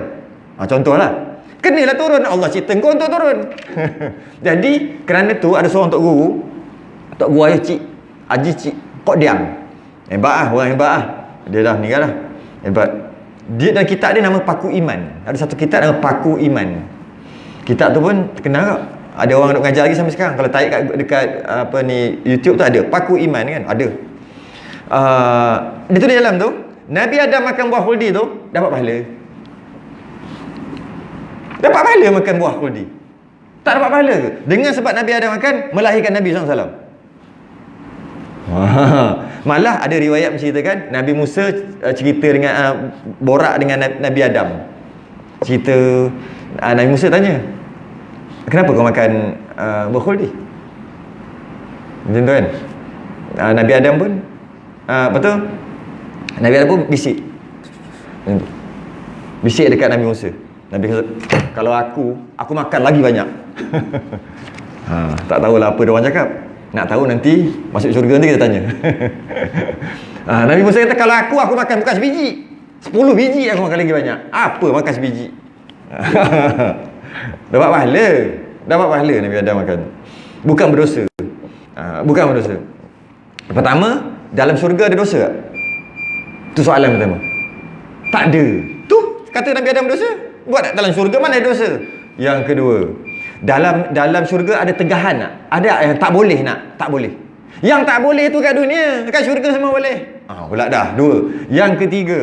Contohlah, kenalah turun. Allah cipta kau untuk turun. Jadi kerana tu ada seorang tok guru ayah Haji Cik Kok Diam. Hebat orang hebat Dia dah meninggal dah. Hebat. Dia dalam kitab dia nama Paku Iman. Ada satu kitab nama Paku Iman. Kitab tu pun terkenal tak? Ada orang nak mengajar lagi sampai sekarang. Kalau tarik dekat YouTube tu ada Paku Iman kan? Ada. Dia tu di dalam tu, Nabi Adam makan buah khuldi tu dapat pahala. Dapat pahala makan buah khuldi. Tak dapat pahala ke? Dengan sebab Nabi Adam makan, melahirkan Nabi SAW. Malah ada riwayat menceritakan Nabi Musa cerita dengan borak dengan Nabi Adam. Cerita Nabi Musa tanya, kenapa kau makan buah khuldi? Macam tu kan. Nabi Adam pun betul. Nabi Adam pun bisik. Macam tu. Bisik dekat Nabi Musa. Nabi kata, kalau aku makan lagi banyak. Tak tahulah apa dia orang cakap. Nak tahu nanti masuk syurga nanti kita tanya. Nabi Musa kata, kalau aku makan bukan sebiji, 10 biji aku makan lagi banyak. Apa makan sebiji? Dapat pahala Nabi Adam makan. Bukan berdosa. Bukan berdosa. Pertama, dalam syurga ada dosa tak? Itu soalan pertama. Tak ada. Tu kata Nabi Adam berdosa. Buat dalam syurga mana ada dosa? Yang kedua, dalam syurga ada tegahan tak? Ada yang tak boleh nak? Tak boleh. Yang tak boleh tu kat dunia, kat syurga semua boleh. Pula dah. Dua. Yang ketiga,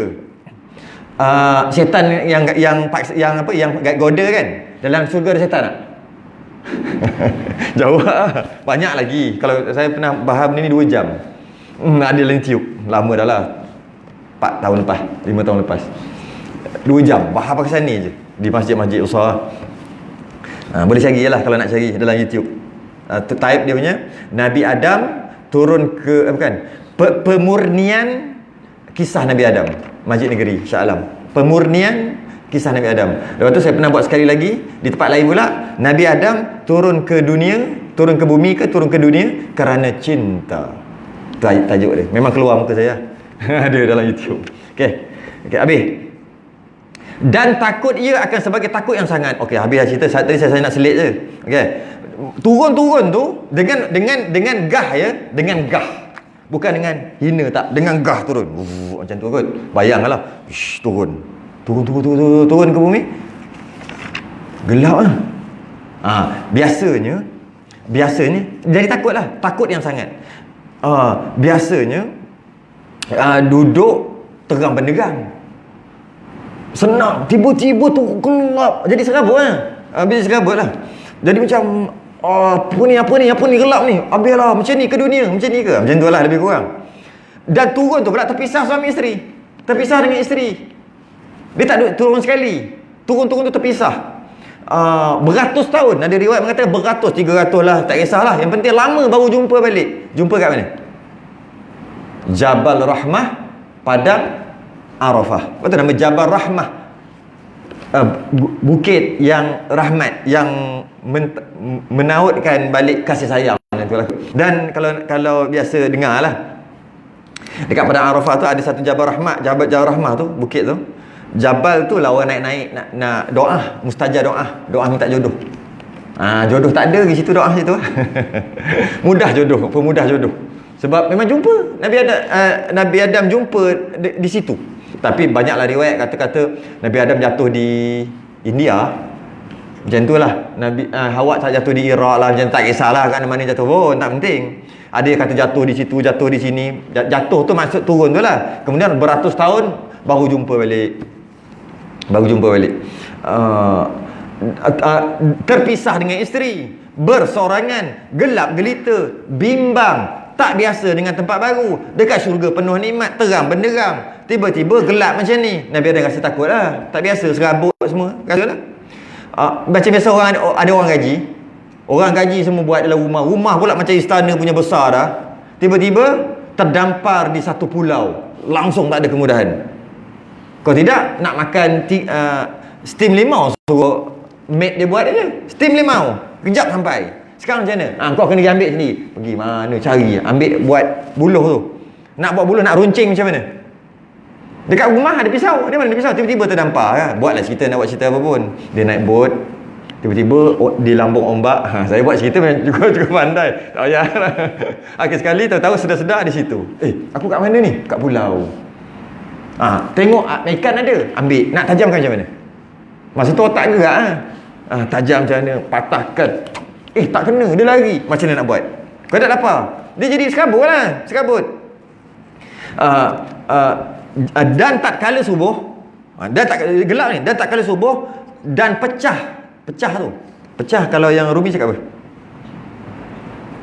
syaitan yang goda kan? Dalam syurga ada syaitan tak? Jauh lah. Banyak lagi. Kalau saya pernah faham ni 2 jam. Ada dalam YouTube. Lama dah lah. 4 tahun lepas, 5 tahun lepas. 2 jam. Faham pasal ni je. Di masjid-masjid besar. Boleh cari lah kalau nak cari dalam YouTube. Type dia punya Nabi Adam turun ke pemurnian kisah Nabi Adam, Masjid Negeri Shah Alam. Pemurnian kisah Nabi Adam. Lepas tu saya pernah buat sekali lagi di tempat lain pula, Nabi Adam turun ke dunia, turun ke bumi ke turun ke dunia kerana cinta. Tajuk dia. Memang keluar muka saya. Ada dalam YouTube. Okey, habis. Dan takut ia akan sebagai takut yang sangat. Okey, habis dah cerita. Tadi saya nak selit je. Okey. Turun tu dengan gah ya, dengan gah. Bukan dengan hina tak, dengan gah turun. Macam tu kot. Bayanglah. Turun ke bumi. Gelap lah. Biasanya jadi takutlah, takut yang sangat. Biasanya duduk terang benderang. Senang, tiba-tiba tu gelap, jadi serabut lah. Habis serabut lah. Jadi macam apa ni gelap ni. Habislah macam ni ke dunia, macam ni ke? Macam itulah lebih kurang. Dan turun tu pula terpisah suami isteri. Terpisah dengan isteri. Dia tak duduk turun sekali. Turun-turun tu terpisah. Beratus tahun. Ada riwayat mengatakan beratus, 300 lah, tak kisahlah. Yang penting lama baru jumpa balik. Jumpa kat mana? Jabal Rahmah, padang Arafah. Betul nama Jabal Rahmah. Bukit yang rahmat, yang menautkan balik kasih sayang. Dan kalau biasa dengar lah, dekat padang Arafah tu ada satu Jabal Rahmah. Jabal Rahmah tu, bukit tu, Jabal tu lah orang naik-naik nak doa, mustajab doa minta jodoh. Jodoh tak ada di situ, doa situ. Mudah jodoh, pemudah jodoh. Sebab memang jumpa Nabi Adam jumpa di situ. Tapi banyaklah riwayat kata-kata Nabi Adam jatuh di India. Macam tu lah. Hawa tak jatuh di Iraq lah, macam tak kisahlah kat mana jatuh pun, tak penting. Ada yang kata jatuh di situ, jatuh di sini. Jatuh tu maksud turun tu lah. Kemudian beratus tahun baru jumpa balik. Terpisah dengan isteri, bersorangan, gelap gelita, bimbang, tak biasa dengan tempat baru. Dekat syurga penuh nikmat, terang benderang, tiba-tiba gelap macam ni. Nabi Adam rasa takut lah, tak biasa, serabut semua, rasalah. Macam biasa ada orang gaji semua buat dalam rumah pula macam istana punya besar dah. Tiba-tiba terdampar di satu pulau, langsung tak ada kemudahan. Kau tidak nak makan steam limau, suruh mate dia buat aja. Steam limau, kejap sampai. Sekarang macam mana? Kau kena pergi ambil sendiri. Pergi mana cari, ambil buat buluh tu. Nak buat buluh, nak runcing macam mana? Dekat rumah ada pisau, dia mana ada pisau, tiba-tiba terdampar kan? Buatlah cerita, nak buat cerita apa pun. Dia naik bot, tiba-tiba di lambung ombak. Saya buat cerita juga pandai. Tak payah. Akhir sekali tahu-tahu sedar-sedar di situ. Aku kat mana ni? Kat pulau. Tengok ikan ada, ambil. Nak tajamkan macam mana? Masa tu otak gerak tajam macam mana, patahkan. Tak kena, dia lari. Macam mana nak buat? Kau tak apa? Dia jadi sekabut lah, sekabut. Dan tak kala subuh, dan tak gelap ni, dan tak kala subuh, dan pecah tu. Pecah kalau yang Rumi cakap apa?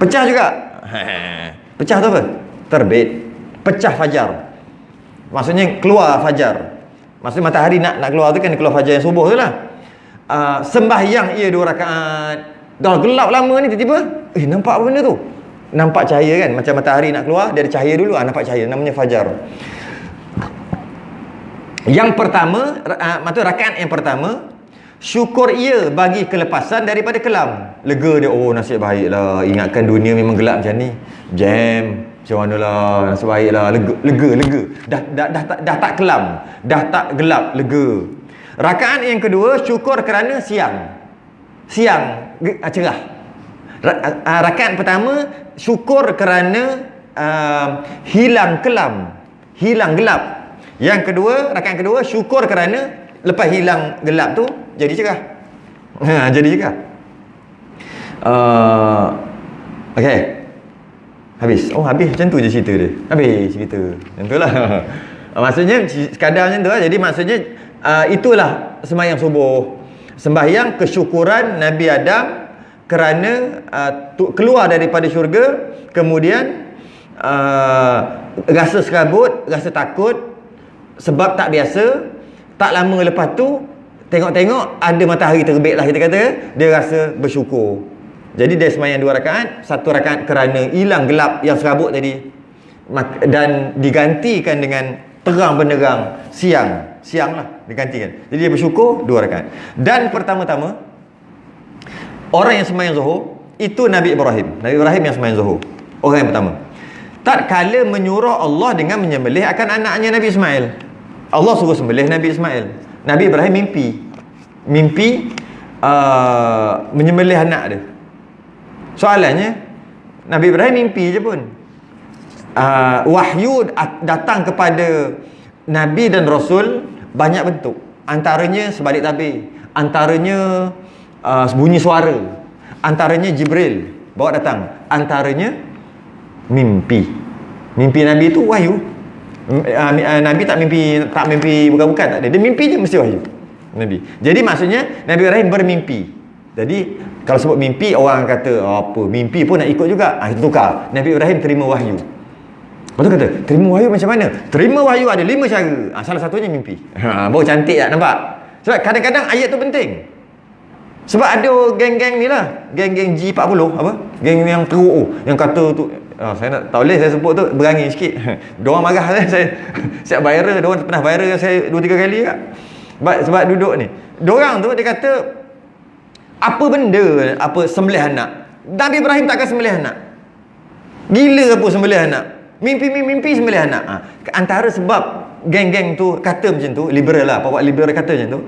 Pecah juga. Pecah tu apa? Terbit. Pecah fajar. Maksudnya keluar fajar. Maksudnya matahari nak keluar tu kan, keluar fajar yang subuh tu lah. Sembahyang ia 2 rakaat. Dah gelap lama ni, tiba-tiba nampak apa benda tu? Nampak cahaya kan, macam matahari nak keluar, dia ada cahaya dulu, nampak cahaya, namanya fajar. Yang pertama, maksud rakaat yang pertama, syukur ia bagi kelepasan daripada kelam. Lega dia, nasib baiklah, ingatkan dunia memang gelap macam ni. Jam macam manalah, nasib baiklah, lega. Dah tak kelam, dah tak gelap, lega. Rakaat yang kedua, syukur kerana siang cerah. Rakaat pertama, syukur kerana hilang kelam, hilang gelap. Yang kedua, rakaat kedua, syukur kerana lepas hilang gelap tu jadi cerah. Jadi cerah. Okey. Habis. Habis macam tu je cerita dia. Habis cerita. Macam itulah. Maksudnya sekadar macam tu lah. Jadi maksudnya itulah sembahyang subuh. Sembahyang kesyukuran Nabi Adam kerana keluar daripada syurga, kemudian rasa serabut, rasa takut sebab tak biasa. Tak lama lepas tu tengok-tengok ada matahari terbit lah, kita kata, dia rasa bersyukur. Jadi dia sembahyang 2 rakaat, 1 rakaat kerana hilang gelap yang serabut tadi, dan digantikan dengan terang benderang siang lah digantikan. Jadi dia bersyukur 2 rakaat. Dan pertama-tama orang yang sembahyang Zuhur itu Nabi Ibrahim yang sembahyang Zuhur. Orang yang pertama. Tak kala menyuruh Allah dengan menyembelih akan anaknya Nabi Ismail. Allah suruh sembelih Nabi Ismail. Nabi Ibrahim mimpi menyembelih anak dia. Soalannya, Nabi Ibrahim mimpi je pun. Wahyu datang kepada Nabi dan Rasul banyak bentuk. Antaranya sebalik tabir, antaranya bunyi suara, antaranya Jibril bawa datang, antaranya mimpi. Mimpi Nabi itu wahyu. Nabi tak mimpi bukan-bukan, tak ada. Dia mimpi je mesti wahyu Nabi. Jadi maksudnya Nabi Ibrahim bermimpi. Jadi kalau sebut mimpi, orang kata apa, mimpi pun nak ikut juga. Kita tukar. Nabi Ibrahim terima wahyu. Lepas tu kata, terima wahyu macam mana? Terima wahyu ada 5 cara. Salah satunya mimpi. Baru cantik tak nampak? Sebab kadang-kadang ayat tu penting. Sebab ada geng-geng ni lah, geng-geng G40 apa? Geng yang teruk yang kata tu, saya tak boleh saya sebut tu, berani sikit. Diorang marah saya siap viral, diorang pernah viral saya 2-3 kali kat. Sebab duduk ni. Diorang tu dia kata apa benda apa sembelih anak. Nabi Ibrahim takkan sembelih anak. Gila apa sembelih anak? Mimpi sembelih anak. Antara sebab geng-geng tu kata macam tu, liberal lah, bawa liberal kata macam tu.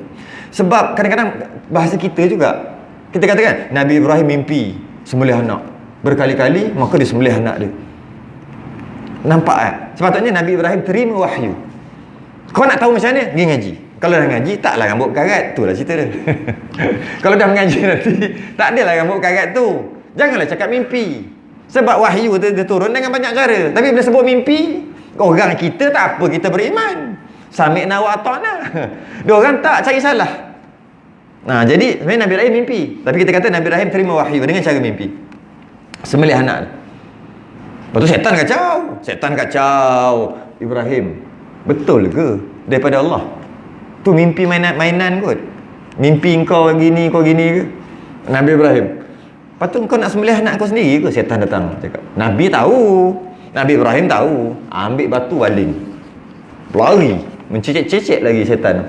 Sebab kadang-kadang bahasa kita juga, kita katakan Nabi Ibrahim mimpi sembelih anak berkali-kali, maka dia sembelih anak dia. Nampak kan? Sepatutnya Nabi Ibrahim terima wahyu. Kau nak tahu macam mana? Pergi ngaji. Kalau dah ngaji, taklah rambut karat. Itulah cerita dia. Kalau dah mengaji nanti, tak adalah rambut karat tu. Janganlah cakap mimpi. Sebab wahyu tu dia turun dengan banyak cara. Tapi bila sebut mimpi, orang kita tak apa, kita beriman. Sami'na wa ata'na. Dia orang tak cari salah. Jadi sebenarnya Nabi Ibrahim mimpi. Tapi kita kata Nabi Ibrahim terima wahyu dengan cara mimpi. Sembelih anak. Lepas tu Setan kacau. Ibrahim, betul ke daripada Allah? Tu mimpi mainan kot. Mimpi kau gini ke? Nabi Ibrahim. Lepas tu kau nak sembelih anak kau sendiri ke? Setan datang cakap. Nabi tahu. Nabi Ibrahim tahu. Ambil batu baling. Lari. Mencecek-cecek lagi setan.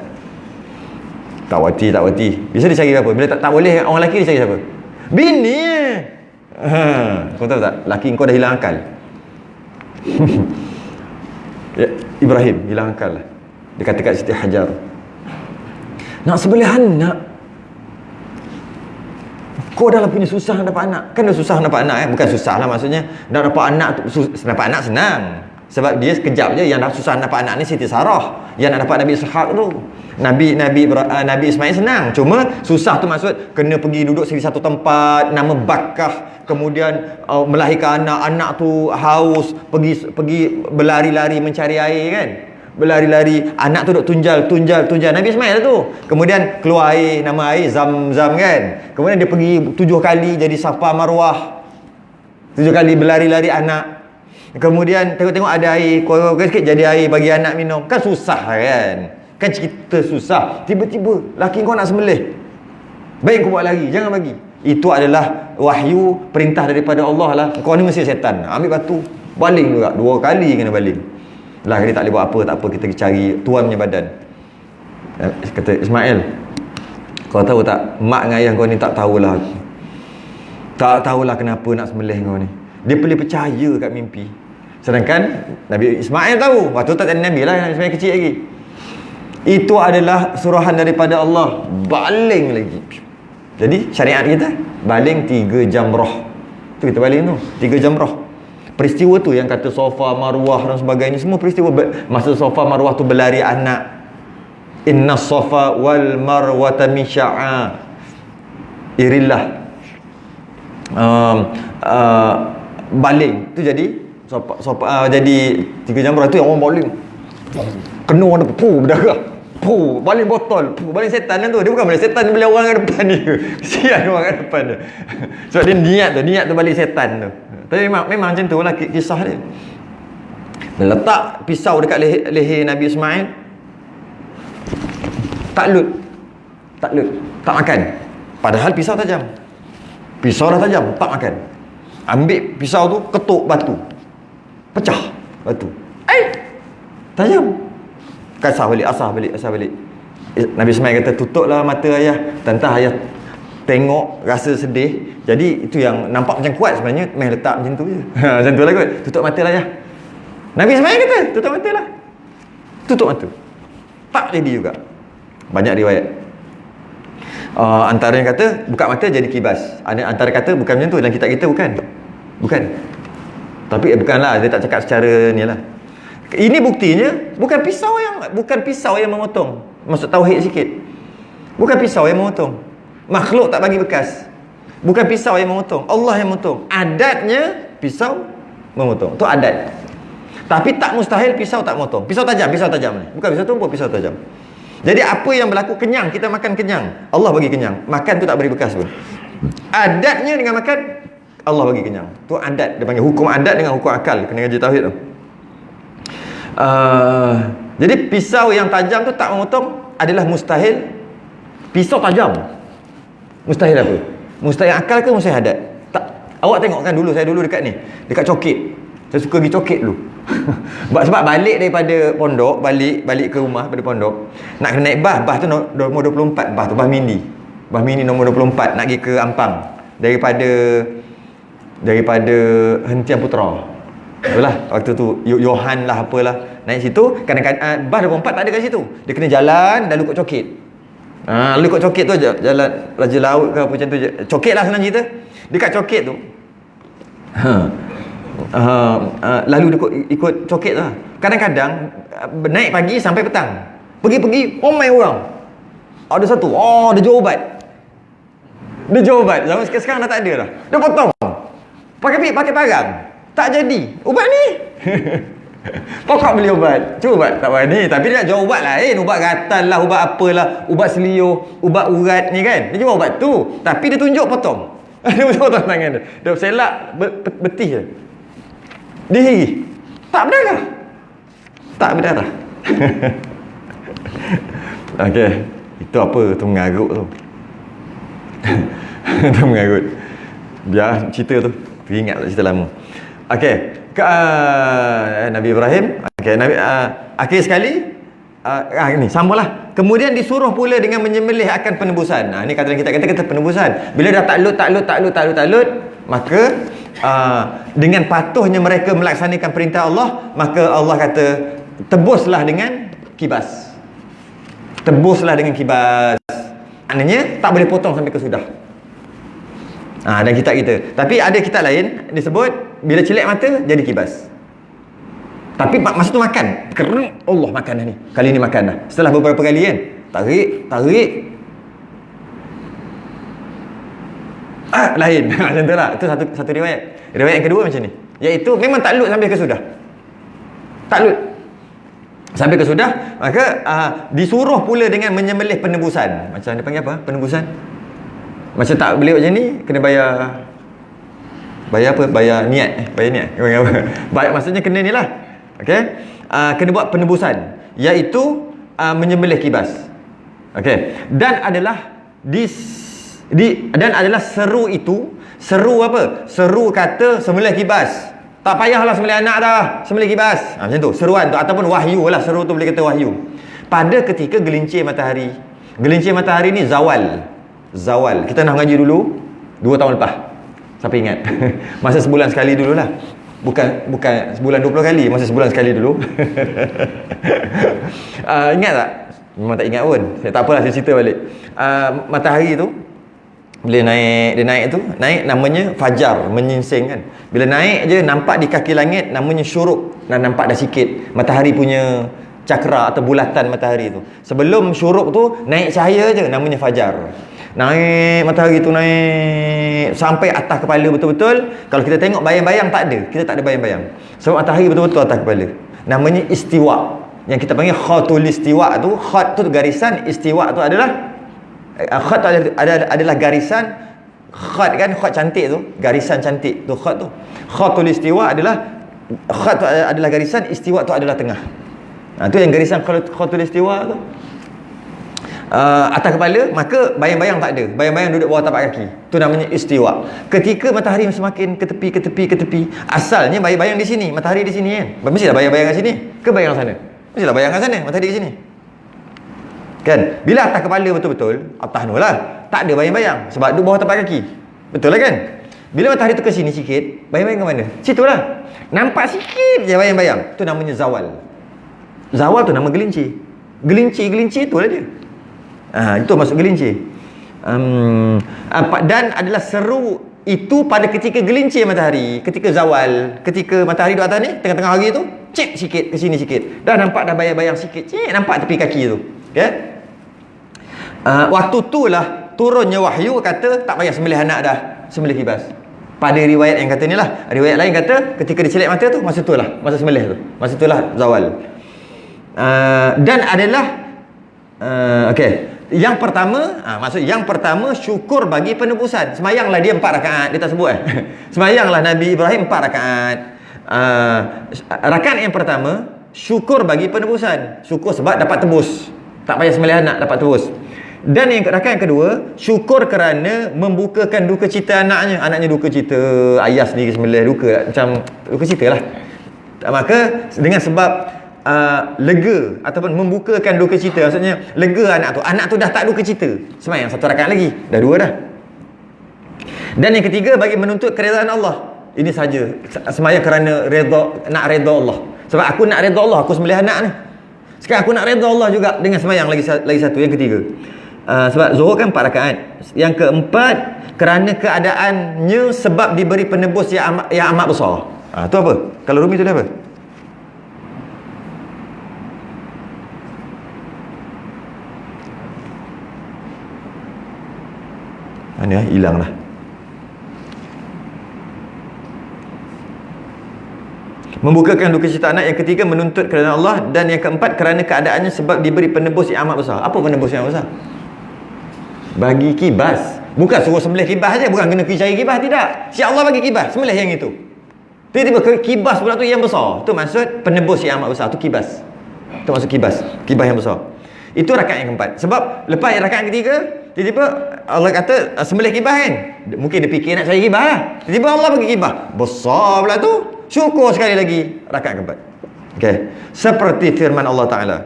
Tak wati. Biasa dia cari apa? Bila tak boleh orang lelaki, dia cari siapa? Bini. Kau tahu tak? Laki kau dah hilang akal. Ya, Ibrahim hilang akal lah. Dia kata kat Siti Hajar, nak sembelih anak, kau dah lah punya susah nak dapat anak. Kan dah susah nak dapat anak bukan susah lah maksudnya. Nak dapat anak tu, dapat anak senang. Sebab dia sekejap je. Yang dah susah nak dapat anak ni Siti Sarah. Yang nak dapat Nabi Ishaq tu, Nabi Ismail senang. Cuma susah tu maksud kena pergi duduk di satu tempat, nama Bakkah, kemudian melahirkan anak tu haus, pergi berlari-lari mencari air kan. Berlari-lari, anak tu duk tunjal Nabi Ismail tu. Kemudian keluar air, nama air Zam-Zam kan. Kemudian dia pergi 7 kali jadi Safa Marwah. 7 kali berlari-lari anak. Kemudian tengok-tengok ada air, korang sikit jadi air bagi anak minum. Kan susah kan? Kan cerita susah. Tiba-tiba laki kau nak sembelih. Baik kau buat lagi, jangan bagi. Itu adalah wahyu, perintah daripada Allah lah. Kau ni mesti setan. Ambil batu, baling juga. 2 kali kena baling. Lah dia tak boleh buat apa, tak apa, kita cari tuan punya badan. Kata Ismail, kau tahu tak, mak dengan ayah kau ni tak tahulah. Tak tahulah kenapa nak sembelih kau ni. Dia boleh percaya kat mimpi. Sedangkan Nabi Ismail tahu. Waktu tak ada Nabi lah, Nabi Ismail kecil lagi. Itu adalah suruhan daripada Allah. Baling lagi. Jadi syariat kita baling 3 jamrah. Tu kita baling tu 3 jamrah. Peristiwa tu yang kata Safa Marwah dan sebagainya, semua peristiwa masa Safa Marwah tu berlari anak. Inna Safa wal Marwata min sya'airillah. Baling tu jadi jadi 3 jamrah tu yang orang baling. Kena orang berdarah. Baling botol, baling setan kan tu. Dia bukan baling setan, dia baling orang kat depan dia. Kesian orang kat depan dia. Sebab dia niat tu baling setan tu. Tapi memang macam tu lah kisah dia. Dia letak pisau dekat leher Nabi Ismail. Tak lut, tak makan. Padahal pisau tajam. Pisau dah tajam, tak makan. Ambil pisau tu, ketuk batu. Pecah batu. Tajam. Asah balik. Nabi Ismail kata, tutuplah mata ayah. Tantah ayah tengok, rasa sedih. Jadi itu yang nampak macam kuat, sebenarnya main letak macam tu je. Macam tu lah kot. Tutup mata lah ayah. Nabi Ismail kata, tutup mata lah. Tutup mata. Tak jadi juga. Banyak riwayat. Antara yang kata buka mata jadi kibas. Antara kata bukan macam tu. Dalam kitab kita bukan. Tapi bukanlah, dia tak cakap secara ni lah. Ini buktinya bukan pisau yang memotong. Maksud tauhid sikit. Bukan pisau yang memotong. Makhluk tak bagi bekas. Bukan pisau yang memotong, Allah yang memotong. Adatnya pisau memotong. Tu adat. Tapi tak mustahil pisau tak memotong. Pisau tajam ni. Bukan pisau tumpuk, pisau tajam. Jadi apa yang berlaku, kenyang, kita makan kenyang, Allah bagi kenyang. Makan tu tak beri bekas pun. Adatnya dengan makan, Allah bagi kenyang. Tu adat, dia panggil hukum adat dengan hukum akal. Kena ngaji tauhid tu. Jadi pisau yang tajam tu tak memotong adalah mustahil. Pisau tajam mustahil apa? Mustahil akal ke mustahil adat? Tak. Awak tengok kan, dulu saya dekat ni, dekat Cokit. Saya suka pergi Cokit dulu. Sebab balik daripada pondok, balik ke rumah daripada pondok, nak kena naik bas tu nombor 24, bas mini nombor 24, nak pergi ke Ampang daripada Hentian Putra. Itulah waktu tu Johan lah apalah, naik situ kadang-kadang bas 24 tak ada kat situ, dia kena jalan lalu kot Cokit. Lalu kot Cokit tu jalan Raja Laut ke apa macam tu, Cokit lah senang cerita. Dekat Cokit tu lalu dia ikut Cokit lah. Kadang-kadang naik pagi sampai petang, pergi ramai orang. Ada satu, dia jual ubat. Zaman sekarang dah tak ada dah. Dia potong pakai parang, tak jadi ubat ni. Pokok beli ubat, cuba ubat tak berani, tapi dia nak jual ubat lain, ubat gatal lah, ubat apalah, ubat selio, ubat urat ni kan. Dia jual ubat tu, tapi dia tunjuk potong. Dia potong tangan dia. Dia selak betih je. Dihiri. Tak berdarah. Okey, itu apa tu mengarut tu. Tu mengarut. Biar cerita tu, ingat cerita lama. Okey, Nabi Ibrahim. Okey, akhir sekali ni sambunglah. Kemudian disuruh pula dengan menyembelih akan penebusan. Ni kata kita kata penebusan. Bila dah takluk, maka dengan patuhnya mereka melaksanakan perintah Allah, maka Allah kata tebuslah dengan kibas. Maknanya tak boleh potong sampai ke sudah. Dan kitab kita. Tapi ada kitab lain disebut bila celak mata jadi kibas. Tapi masa tu makan, kereng Allah makan dah ni. Kali ni makan dah. Setelah beberapa kali kan, tarik. Lain. Macam tu lah. Itu satu riwayat. Riwayat yang kedua macam ni, iaitu memang takluk sampai ke sudah. Sampai ke sudah, maka disuruh pula dengan menyembelih penebusan. Macam dia panggil apa? Penebusan. Macam tak boleh macam ni, kena bayar apa? Bayar niat. Maksudnya kena ni lah. Okey. Kena buat penebusan, iaitu menyembelih kibas. Okey. Dan adalah seru itu, seru apa? Seru kata sembelih kibas. Tak payahlah sembelih anak dah, sembelih kibas. Macam tu, seruan tu ataupun wahyu lah, seru tu boleh kata wahyu. Pada ketika gelincir matahari. Gelincir matahari ni zawal. Kita nak mengaji dulu 2 tahun lepas. Siapa ingat? Masa sebulan sekali dululah. Bukan sebulan 20 kali, masa sebulan sekali dulu. Ingat tak? Memang tak ingat pun. Tak apalah, saya cerita balik. Matahari tu bila naik namanya fajar, menyingsing kan. Bila naik je nampak di kaki langit namanya syuruk, nampak dah sikit matahari punya cakra atau bulatan matahari tu. Sebelum syuruk tu naik cahaya je namanya fajar. Naik matahari tu naik sampai atas kepala betul-betul. Kalau kita tengok bayang-bayang tak ada. Kita tak ada bayang-bayang. Sebab matahari betul-betul atas kepala. Namanya istiwa. Yang kita panggil khatul istiwa tu, khat tu garisan, istiwa tu adalah khat adalah garisan. Khat kan, khat cantik tu, garisan cantik tu khat tu. Khatul istiwa adalah khat tu adalah garisan, istiwa tu adalah tengah. Tu yang garisan khatul istiwa tu. Atas kepala, maka bayang-bayang tak ada. Bayang-bayang duduk bawah tapak kaki. Tu namanya istiwa. Ketika matahari semakin ke tepi, asalnya bayang-bayang di sini, matahari di sini kan. Mestilah bayang-bayang kat sini ke bayang sana? Mestilah bayang kat sana, matahari di sini. Kan? Bila atas kepala betul-betul, atas tu lah, tak ada bayang-bayang sebab duduk bawah tapak kaki. Betul lah kan? Bila matahari tu ke sini sikit, bayang-bayang ke mana? Situ lah. Nampak sikit je bayang-bayang. Tu namanya zawal. Zawal tu nama gelincir. Gelincir tu lah dia. Itu maksud gelincir. Dan adalah seru itu pada ketika gelincir matahari, ketika zawal, ketika matahari di atas ni, tengah-tengah hari tu, cik sikit ke sini sikit. Dah nampak dah bayang-bayang sikit, cik nampak tepi kaki tu. Okay? Waktu tu lah turunnya wahyu kata tak payah sembelih anak dah, sembelih kibas. Pada riwayat yang kata ni lah. Riwayat lain kata ketika dicelak mata tu, masa tu lah, masa sembelih tu, masa tu lah zawal. Dan adalah Okey. Yang pertama, maksud yang pertama syukur bagi penebusan. Semayanglah dia 4 rakaat, dia tak sebut Semayanglah Nabi Ibrahim 4 rakaat. Rakaat yang pertama syukur bagi penebusan. Syukur sebab dapat tebus. Tak payah sembelih anak, dapat tebus. Dan yang rakaat yang kedua, syukur kerana membukakan duka cita anaknya. Anaknya duka cita, ayah sendiri sembelih, duka, macam duka cita lah. Maka dengan sebab lega ataupun membukakan duka cita, maksudnya lega anak tu dah tak duka cita, semayang 1 rakaat lagi, dah 2 dah. Dan yang ketiga, bagi menuntut keredaan Allah. Ini saja, semayang kerana nak redha Allah. Sebab aku nak redha Allah, aku sembelih anak ni. Sekarang aku nak redha Allah juga dengan semayang lagi satu, yang ketiga. Sebab Zuhur kan 4 rakaat. Yang keempat, kerana keadaannya sebab diberi penebus yang amat besar. Tu apa? Kalau Rumi tu dia apa? Mana hilang lah. Membukakan duka cita anak. Yang ketiga, menuntut kerana Allah. Dan yang keempat, kerana keadaannya sebab diberi penebus yang amat besar. Apa penebus yang besar? Bagi kibas. Bukan suruh sembelih kibas saja, bukan kena pergi cari kibas, tidak. Si Allah bagi kibas, sembelih yang itu. Tiba-tiba kibas pula tu yang besar. Tu maksud penebus yang amat besar. Tu kibas. Tu maksud kibas. Kibas yang besar. Itu rakaat yang keempat. Sebab lepas rakaat yang ketiga, tiba-tiba Allah kata sembelih kibas kan. Mungkin dia fikir nak cari kibas lah. Tiba-tiba Allah bagi kibas. Besar pula tu. Syukur sekali lagi. Rakaat keempat. Okay. Seperti firman Allah Ta'ala.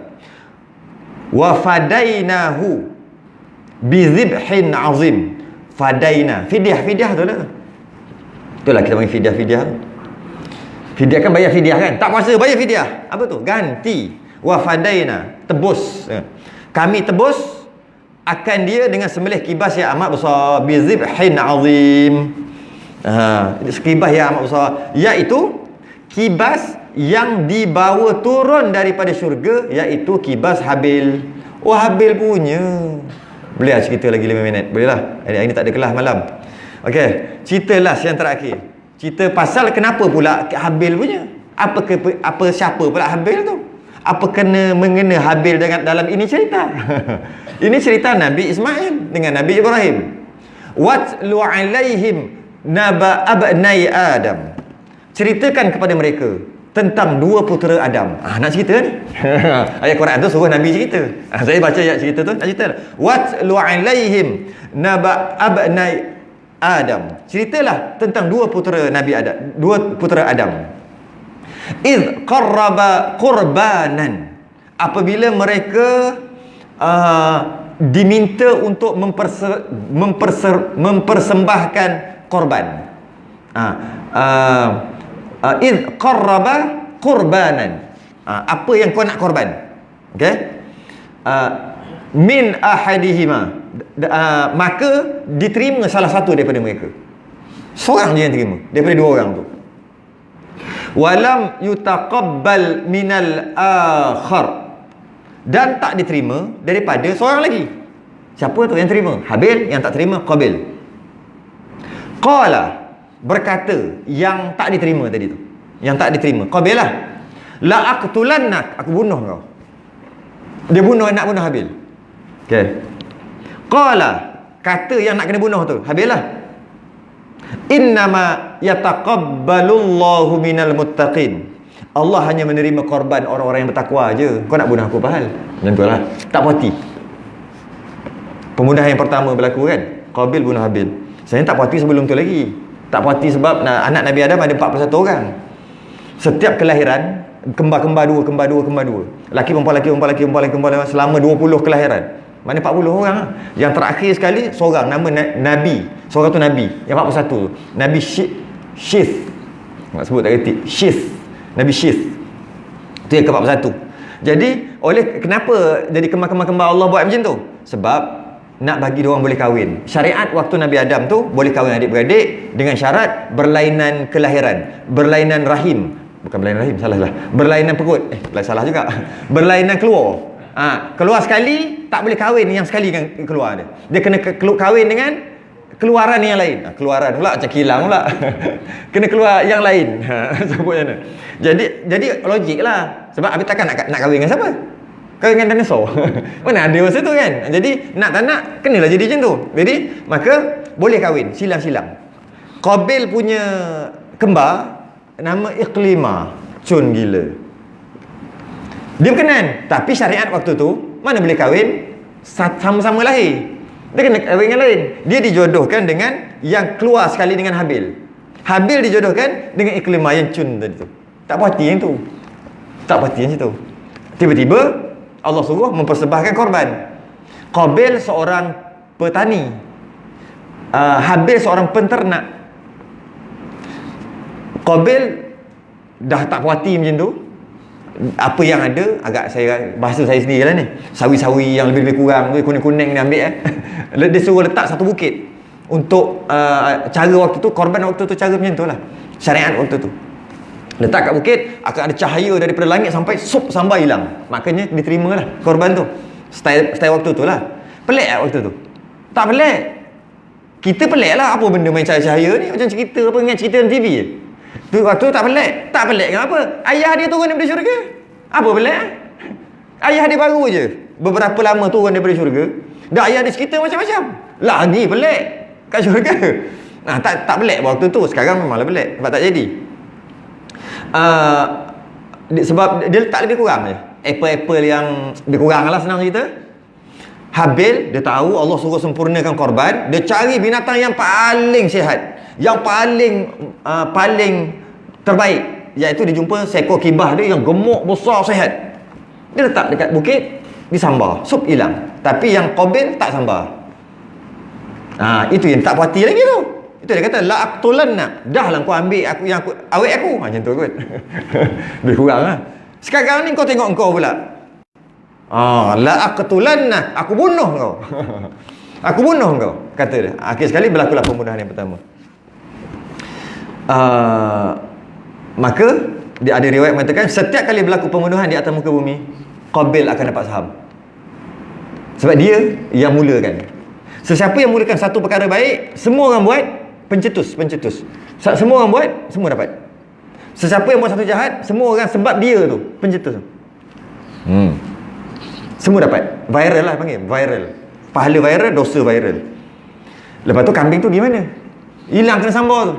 Wa fadainahu bizibhin azim. Fadaina. Fidyah tu lah. Itulah kita panggil fidyah. Fidyah kan bayar fidyah kan. Tak puasa bayar fidyah. Apa tu? Ganti. Wa fadaina. Tebus. Kami tebus akan dia dengan sembelih kibas yang amat besar. Bizibhin azim. Kibas yang amat besar, iaitu kibas yang dibawa turun daripada syurga, iaitu kibas Habil. Habil punya. Boleh lah cerita lagi 5 minit? Boleh lah. Hari ini tak ada kelas malam. Okey, cerita last yang terakhir. Cerita pasal kenapa pula Habil punya. Siapa pula Habil tu? Apa mengena Habil dalam ini cerita? Ini cerita Nabi Ismail dengan Nabi Ibrahim. Watlu alaihim naba abnai Adam. Ceritakan kepada mereka tentang 2 putera Adam. Nak cerita ni? Ayat Quran tu suruh Nabi cerita. Saya baca ayat cerita tu, nak cerita. Watlu alaihim naba abnai Adam. Ceritalah tentang 2 putera Nabi Adam, 2 putera Adam. Iz qarraba qurbanan. Apabila mereka diminta untuk mempersembahkan korban. Iz qarraba qurbanan. Apa yang kau nak korban? Okey? Min ahadihima. Maka diterima salah satu daripada mereka. Seorang je yang terima daripada 2 orang tu. Walam yutaqabbal minal akhar. Dan tak diterima daripada seorang lagi. Siapa tu yang terima? Habil. Yang tak terima Qabil. Qala, berkata yang tak diterima tadi tu, yang tak diterima Qabil lah, la aqtulannak, aku bunuh kau. Dia nak bunuh Habil. Okey. Qala, kata yang nak kena bunuh tu Habil lah. Innama yataqabbalullahu minal muttaqin. Allah hanya menerima korban orang-orang yang bertakwa je. Kau nak bunuh aku apa hal? Macam tu lah. Tak puati. Pembunuhan yang pertama berlaku kan, Qabil bunuh Habil. Saya tak puati sebelum tu lagi. Tak puati sebab anak Nabi Adam ada 41 orang. Setiap kelahiran kembar-kembar dua. Laki perempuan selama 20 kelahiran. Mana 40 orang lah. Yang terakhir sekali seorang nama Nabi. Seorang tu Nabi. Yang 41 tu Nabi Syith. Tak sebut tak ketik. Nabi Syith. Itu yang ke-41. Jadi kenapa jadi kembar-kembar Allah buat macam tu? Sebab nak bagi diorang boleh kahwin. Syariat waktu Nabi Adam tu boleh kahwin adik-beradik dengan syarat berlainan kelahiran, berlainan rahim. Bukan berlainan rahim, salah. Berlainan perut. Salah juga. Berlainan keluar. Keluar sekali tak boleh kahwin yang sekali kan keluar dia. Dia kena kahwin dengan keluaran yang lain. Keluaran pula macam kilang pula. Kena keluar yang lain. Sebut macam mana. Jadi logik lah. Sebab habis takkan nak kahwin dengan siapa? Kau dengan dinosaur. Mana ada masa tu kan. Jadi nak tak nak kenalah jadi macam tu. Jadi maka boleh kahwin silang-silang. Qabil punya kembar nama Iqlima, cun gila. Dia berkenan, tapi syariat waktu tu mana boleh kahwin sama-sama lahir. Dia kena kahwin dengan lain. Dia dijodohkan dengan yang keluar sekali dengan Habil. Habil dijodohkan dengan Iqlima yang cun tadi tu. Tak puas hati yang tu. Tak puas hati yang situ. Tiba-tiba Allah suruh mempersembahkan korban. Qabil seorang petani, Habil seorang penternak. Qabil dah tak puas hati macam tu. Apa yang ada, agak saya bahasa saya sendiri lah ni, sawi-sawi yang lebih-lebih kurang tu, kuning-kuning ni ambil dia suruh letak satu bukit untuk cara waktu tu, korban waktu tu cara macam tu lah, syariat waktu tu. Letak kat bukit, akan ada cahaya daripada langit sampai sup sambar hilang. Makanya diterima lah korban tu. Style waktu tu lah. Pelik lah waktu tu? Tak pelik. Kita pelik lah, apa benda main cahaya ni, macam cerita apa, ingat cerita dalam TV je. Tu waktu tak pelik. Tak pelik kenapa? Ayah dia turun daripada syurga. Apa pelik? Ayah dia baru je beberapa lama turun daripada syurga. Dah ayah dia cerita macam-macam. Lagi pelik kat syurga. Tak pelik waktu tu. Sekarang memanglah pelik sebab tak jadi. Sebab dia letak lebih kurang je. Apple-apple yang lebih kurang lah, senang cerita. Habil, dia tahu Allah suruh sempurnakan korban. Dia cari binatang yang paling sihat, yang paling terbaik, iaitu dia jumpa seekor kibah dia yang gemuk, besar, sihat. Dia letak dekat bukit, disambar, sup hilang. Tapi yang Qabil tak sambar. Itu yang tak puas hati lagi tu. Itu dia kata la aqtulanna. Dah lah kau ambil aku yang awet aku. Macam tu kot. Lebih kurang lah. Sekarang ni kau tengok kau pula. La aqtulanna. Aku bunuh kau. Aku bunuh kau, kata dia. Akhir sekali berlakulah pembunuhan yang pertama. Maka dia ada riwayat mengatakan setiap kali berlaku pembunuhan di atas muka bumi, Qabil akan dapat saham. Sebab dia yang mulakan. Sesiapa yang mulakan satu perkara baik, semua orang buat pencetus. Semua orang buat, semua dapat. Sesiapa yang buat satu jahat, semua orang sebab dia tu pencetus. Semua dapat. Viral lah panggil, viral. Pahala viral, dosa viral. Lepas tu kambing tu gimana? Hilang kena sambar tu.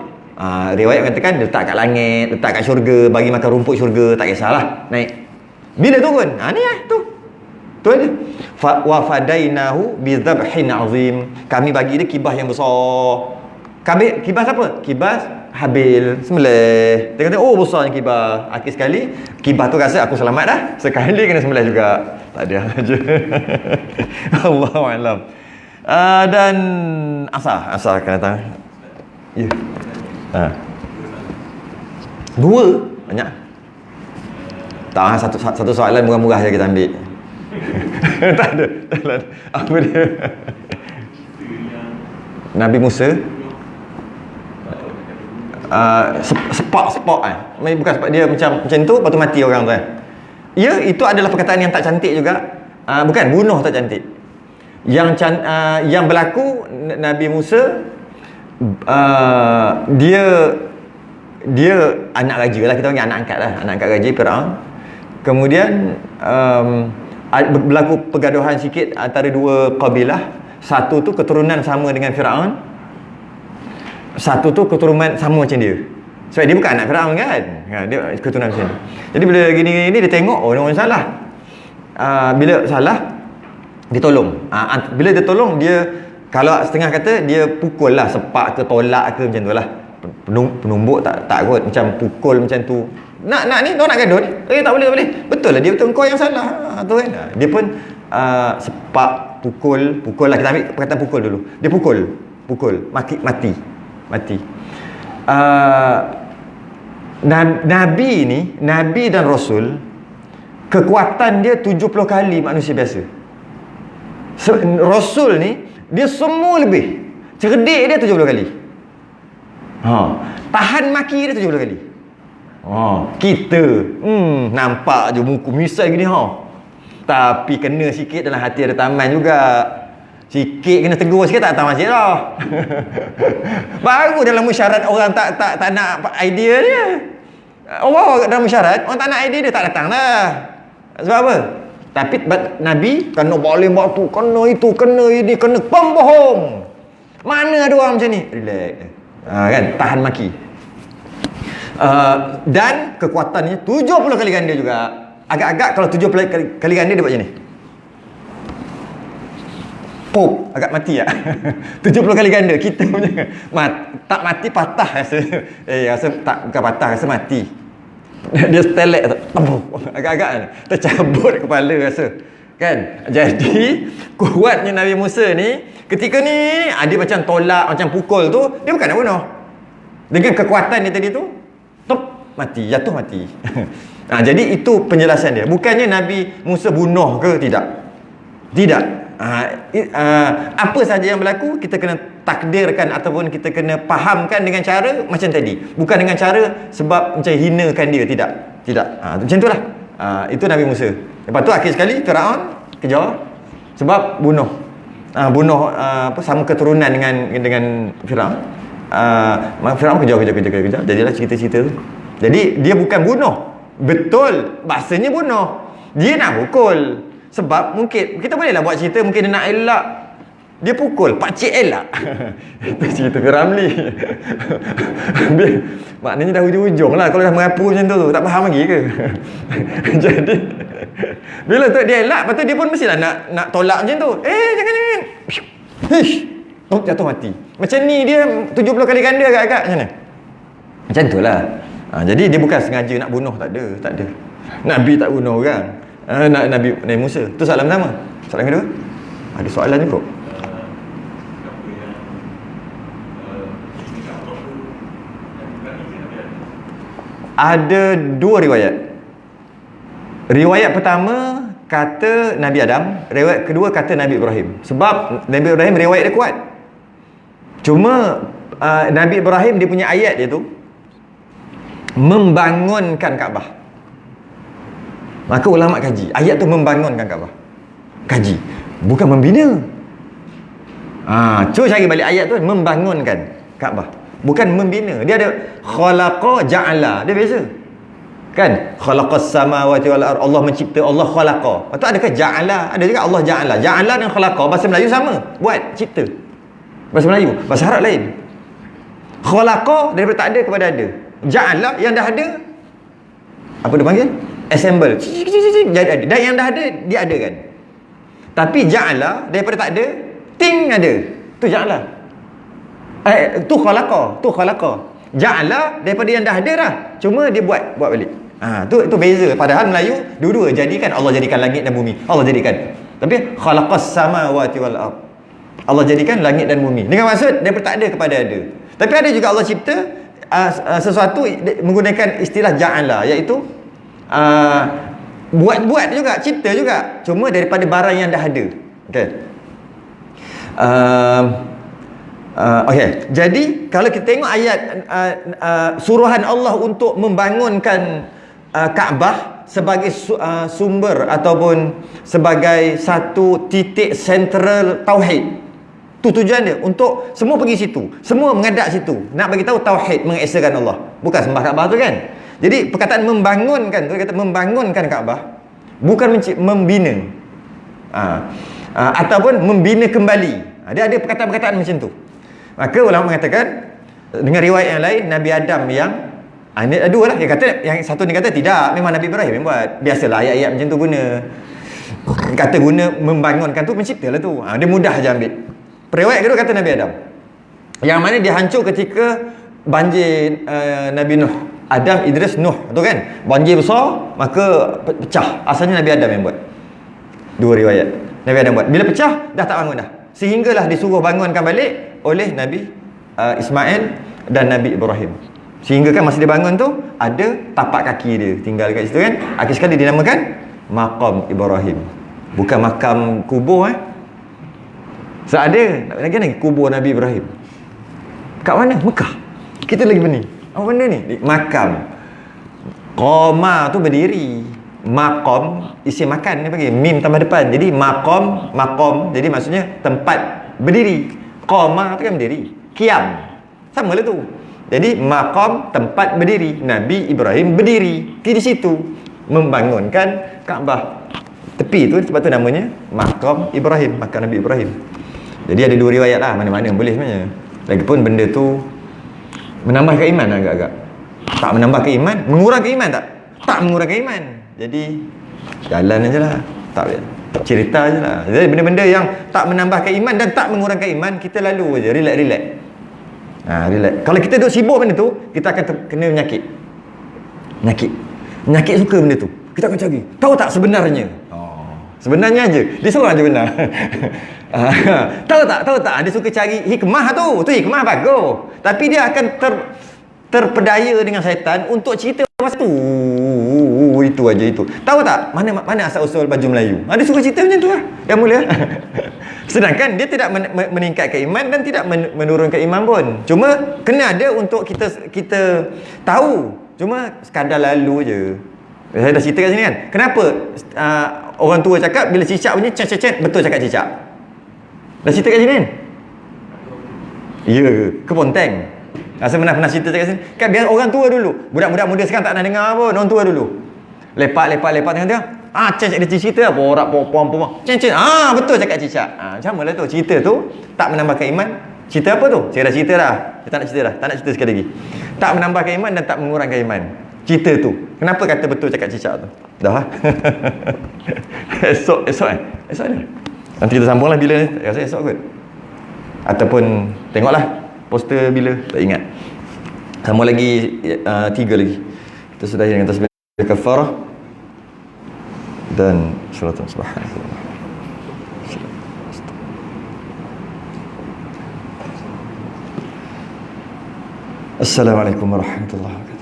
Riwayat katakan letak kat langit, letak kat syurga, bagi makan rumput syurga, tak kisahlah, naik. Bila turun? Ni lah tu. Tu aja. Wa fadainahu bi dhabhin azim. Kami bagi dia kibah yang besar. Kibah siapa? Kibah Habil, sembelih. Dia kata, oh besarnya kibah. Akhir sekali kibah tu rasa aku selamat dah. Sekali kena sembelih juga. Tak ada aja. Allahu a'lam. Dan Asa akan datang. Ya. Dua banyak. Tak, satu soalan murah-murah je kita ambil. Tak ada. Apa dia? Nabi Musa sepak bukan sebab dia macam tu lepas tu mati orang tu kan. Ya, itu adalah perkataan yang tak cantik juga. Bukan, bunuh tak cantik. Yang berlaku Nabi Musa, dia anak raja lah, kita panggil anak angkat lah, anak angkat raja Firaun. Kemudian berlaku pergaduhan sikit antara dua kabilah. Satu tu keturunan sama dengan Firaun, satu tu keturunan sama macam dia. Sebab dia bukan anak Firaun kan, dia keturunan macam ni. Jadi bila gini-gini dia tengok, oh orang salah. Bila salah ditolong. Bila dia tolong, dia kalau setengah kata dia pukul lah, sepak ke tolak ke macam tu lah. Penumbuk tak kot, macam pukul macam tu. Nak ni, kau nak gaduh ni? Tak boleh. Betul lah, dia betul, kau yang salah. Tu kan. Dia pun sepak, pukul lah, kita ambil perkataan pukul dulu. Dia pukul, mati. Nabi dan Rasul, kekuatan dia 70 kali manusia biasa. Rasul ni, dia semua lebih. Cerdik dia 70 kali. Tahan maki dia 70 kali. Kita nampak je muka misai gini tapi kena sikit dalam hati ada taman juga. Sikit kena tegur sikit tak datang masjid dah. Baru dalam musyarat orang tak nak idea dia. Orang dalam musyarat orang tak nak idea dia, tak datang dah. Sebab apa? Tapi Nabi kena boleh buat tu, kena itu, kena ini, kena pembohong. Mana ada orang macam ni? Relax. Kan? Tahan maki. Dan kekuatannya 70 kali ganda juga. Agak-agak kalau 70 kali ganda dia buat macam ni. Pop, agak mati tak? 70 kali ganda. Kita punya tak mati, patah rasa. Rasa tak, bukan patah, rasa mati. Dia stelek tu. Agak-agak tercabut kepala rasa. Kan? Jadi kuatnya Nabi Musa ni, ketika ni dia macam tolak, macam pukul tu, dia bukan nak bunuh. Dengan kekuatan dia tadi tu, mati, jatuh mati. Jadi itu penjelasan dia. Bukannya Nabi Musa bunuh ke, tidak. Tidak. Apa saja yang berlaku kita kena takdirkan ataupun kita kena fahamkan dengan cara macam tadi. Bukan dengan cara sebab macam hinakan dia, tidak. Tidak. Macam itulah. Itu Nabi Musa. Lepas tu akhir sekali Firaun kejar sebab bunuh. Bunuh sama keturunan dengan Firaun. Firaun kejar. Jadilah cerita-cerita tu. Jadi dia bukan bunuh. Betul, bahasanya bunuh. Dia nak pukul. Sebab mungkin kita bolehlah buat cerita, mungkin dia nak elak, dia pukul, pakcik elak. Itu cerita Firamli. Maknanya dah hujung-hujung lah kalau dah merapu macam tu, tak faham lagi ke? Jadi bila tu dia elak, lepas tu dia pun mestilah nak tolak macam tu. Jangan. Jatuh mati. Macam ni dia 70 kali ganda agak-agak macam mana? Macam tu lah. Jadi dia bukan sengaja nak bunuh, tak ada. Nabi tak bunuh orang. Nabi Musa. Tu soalan pertama. Soalan kedua, ada soalan juga. Ada dua riwayat. Riwayat pertama kata Nabi Adam, riwayat kedua kata Nabi Ibrahim. Sebab Nabi Ibrahim riwayat dia kuat. Cuma Nabi Ibrahim dia punya ayat dia tu membangunkan Kaabah. Maka ulama kaji ayat tu membangunkan Kaabah. Kaji, bukan membina. Cuba cari balik ayat tu, membangunkan Kaabah, bukan membina. Dia ada khalaqa ja'ala, dia beza. Kan? Khalaqas samawati wal ard, Allah mencipta, Allah khalaqa. Atau adakah ja'ala? Ada juga Allah ja'ala. Ja'ala dan khalaqa bahasa Melayu sama, buat, cipta. Bahasa Melayu, bahasa Arab lain. Khalaqa daripada tak ada kepada ada. Ja'ala yang dah ada, apa dia panggil? Assemble. Dan yang dah ada, dia ada kan. Tapi ja'ala daripada tak ada, ting ada. Tu ja'ala. Tu khalaqa. Ja'ala daripada yang dah ada dah, cuma dia buat balik. Tu beza. Padahal Melayu dua-dua jadikan. Allah jadikan langit dan bumi, Allah jadikan. Tapi khalaqas samawati wal ard, Allah jadikan langit dan bumi. Dengan maksud daripada tak ada kepada ada. Tapi ada juga Allah cipta sesuatu menggunakan istilah ja'ala, iaitu buat juga, cipta juga, cuma daripada barang yang dah ada. Okay. Jadi kalau kita tengok ayat suruhan Allah untuk membangunkan Kaabah sebagai sumber ataupun sebagai satu titik sentral tauhid, tu tujuan dia, untuk semua pergi situ, semua menghadap situ, nak bagi tahu tauhid, mengesakan Allah, bukan sembah Kaabah tu kan. Jadi perkataan membangunkan tu, kata membangunkan Kaabah, bukan membina ataupun membina kembali. Dia ada perkataan-perkataan macam tu. Maka ulama mengatakan dengan riwayat yang lain, Nabi Adam yang ini ada dua lah. Yang satu ni kata tidak, memang Nabi Ibrahim yang buat. Biasalah ayat-ayat macam tu guna. Kata guna membangunkan tu, mencipta lah tu. Dia mudah je ambil. Periwayat kedua kata Nabi Adam, yang mana dia hancur ketika banjir Nabi Nuh. Adam, Idris, Nuh tu kan, banjir besar, maka pecah. Asalnya Nabi Adam yang buat. Dua riwayat Nabi Adam buat. Bila pecah, dah tak bangun dah, sehinggalah disuruh bangunkan balik oleh Nabi Ismail dan Nabi Ibrahim. Sehingga kan masa dia bangun tu, ada tapak kaki dia tinggal kat situ kan. Akhir sekali dinamakan Maqam Ibrahim, bukan makam kubur. So ada lagi kubur Nabi Ibrahim kat mana? Mekah. Kita lagi benih. Apa benda ni? Makam. Qama tu berdiri. Maqam isim makan dia panggil, mim tambah depan. Jadi maqam, jadi maksudnya tempat berdiri. Qama tu kan berdiri. Qiyam. Sama lah tu. Jadi maqam, tempat berdiri. Nabi Ibrahim berdiri di situ membangunkan Kaabah. Tepi tu sebab tu namanya Maqam Ibrahim, makam Nabi Ibrahim. Jadi ada dua riwayat lah, mana-mana boleh sebenarnya. Lagipun benda tu menambah keiman agak-agak. Tak menambah keiman, mengurangkan iman tak? Tak mengurangkan iman. Jadi jalan aje lah. Tak cerita je lah. Jadi benda-benda yang tak menambahkan iman dan tak mengurangkan iman, kita lalu aje, relax. Relax. Kalau kita duduk sibuk benda tu, kita akan kena penyakit. Penyakit suka benda tu. Kita akan cari. Tahu tak sebenarnya? Sebenarnya aja. Dia seorang aje benar. Tahu tak? Dia suka cari hikmah tu. Tu hikmah bagus. Tapi dia akan terpedaya dengan syaitan untuk cerita masa tu. Itu aja itu. Tahu tak? Mana asal usul baju Melayu? Dia suka cerita macam tu lah. Yang mulia. Sedangkan dia tidak meningkatkan iman dan tidak menurunkan iman pun. Cuma kena ada untuk kita tahu. Cuma sekadar lalu je. Saya dah cerita kat sini kan. Kenapa orang tua cakap bila cicak bunyi cet, betul cakap cicak. Dah cerita kat sini kan? Ya, ke Ponteng. Saya pernah cerita kat sini. Kan biar orang tua dulu. Budak-budak muda sekarang tak nak dengar pun. Orang tua dulu. Lepak tengah-tengah. Cet dia cerita apa orang puan-puan. Cet. Betul cakap cicak. Macam mana tu cerita tu tak menambahkan iman. Cerita apa tu? Saya dah cerita dah. Saya tak nak cerita dah. Tak nak cerita sekali lagi. Tak menambahkan iman dan tak mengurangkan iman. Cerita tu. Kenapa kata betul cakap cicak tu? Dah. Esok ni. Nanti kita sambung lah bila ni. Rasa esok kot. Ataupun tengoklah poster bila. Tak ingat. Sambung lagi 3 lagi. Kita sudah dengan tasbih kafarah dan syaratul subhanallah. Assalamualaikum warahmatullahi wabarakatuh.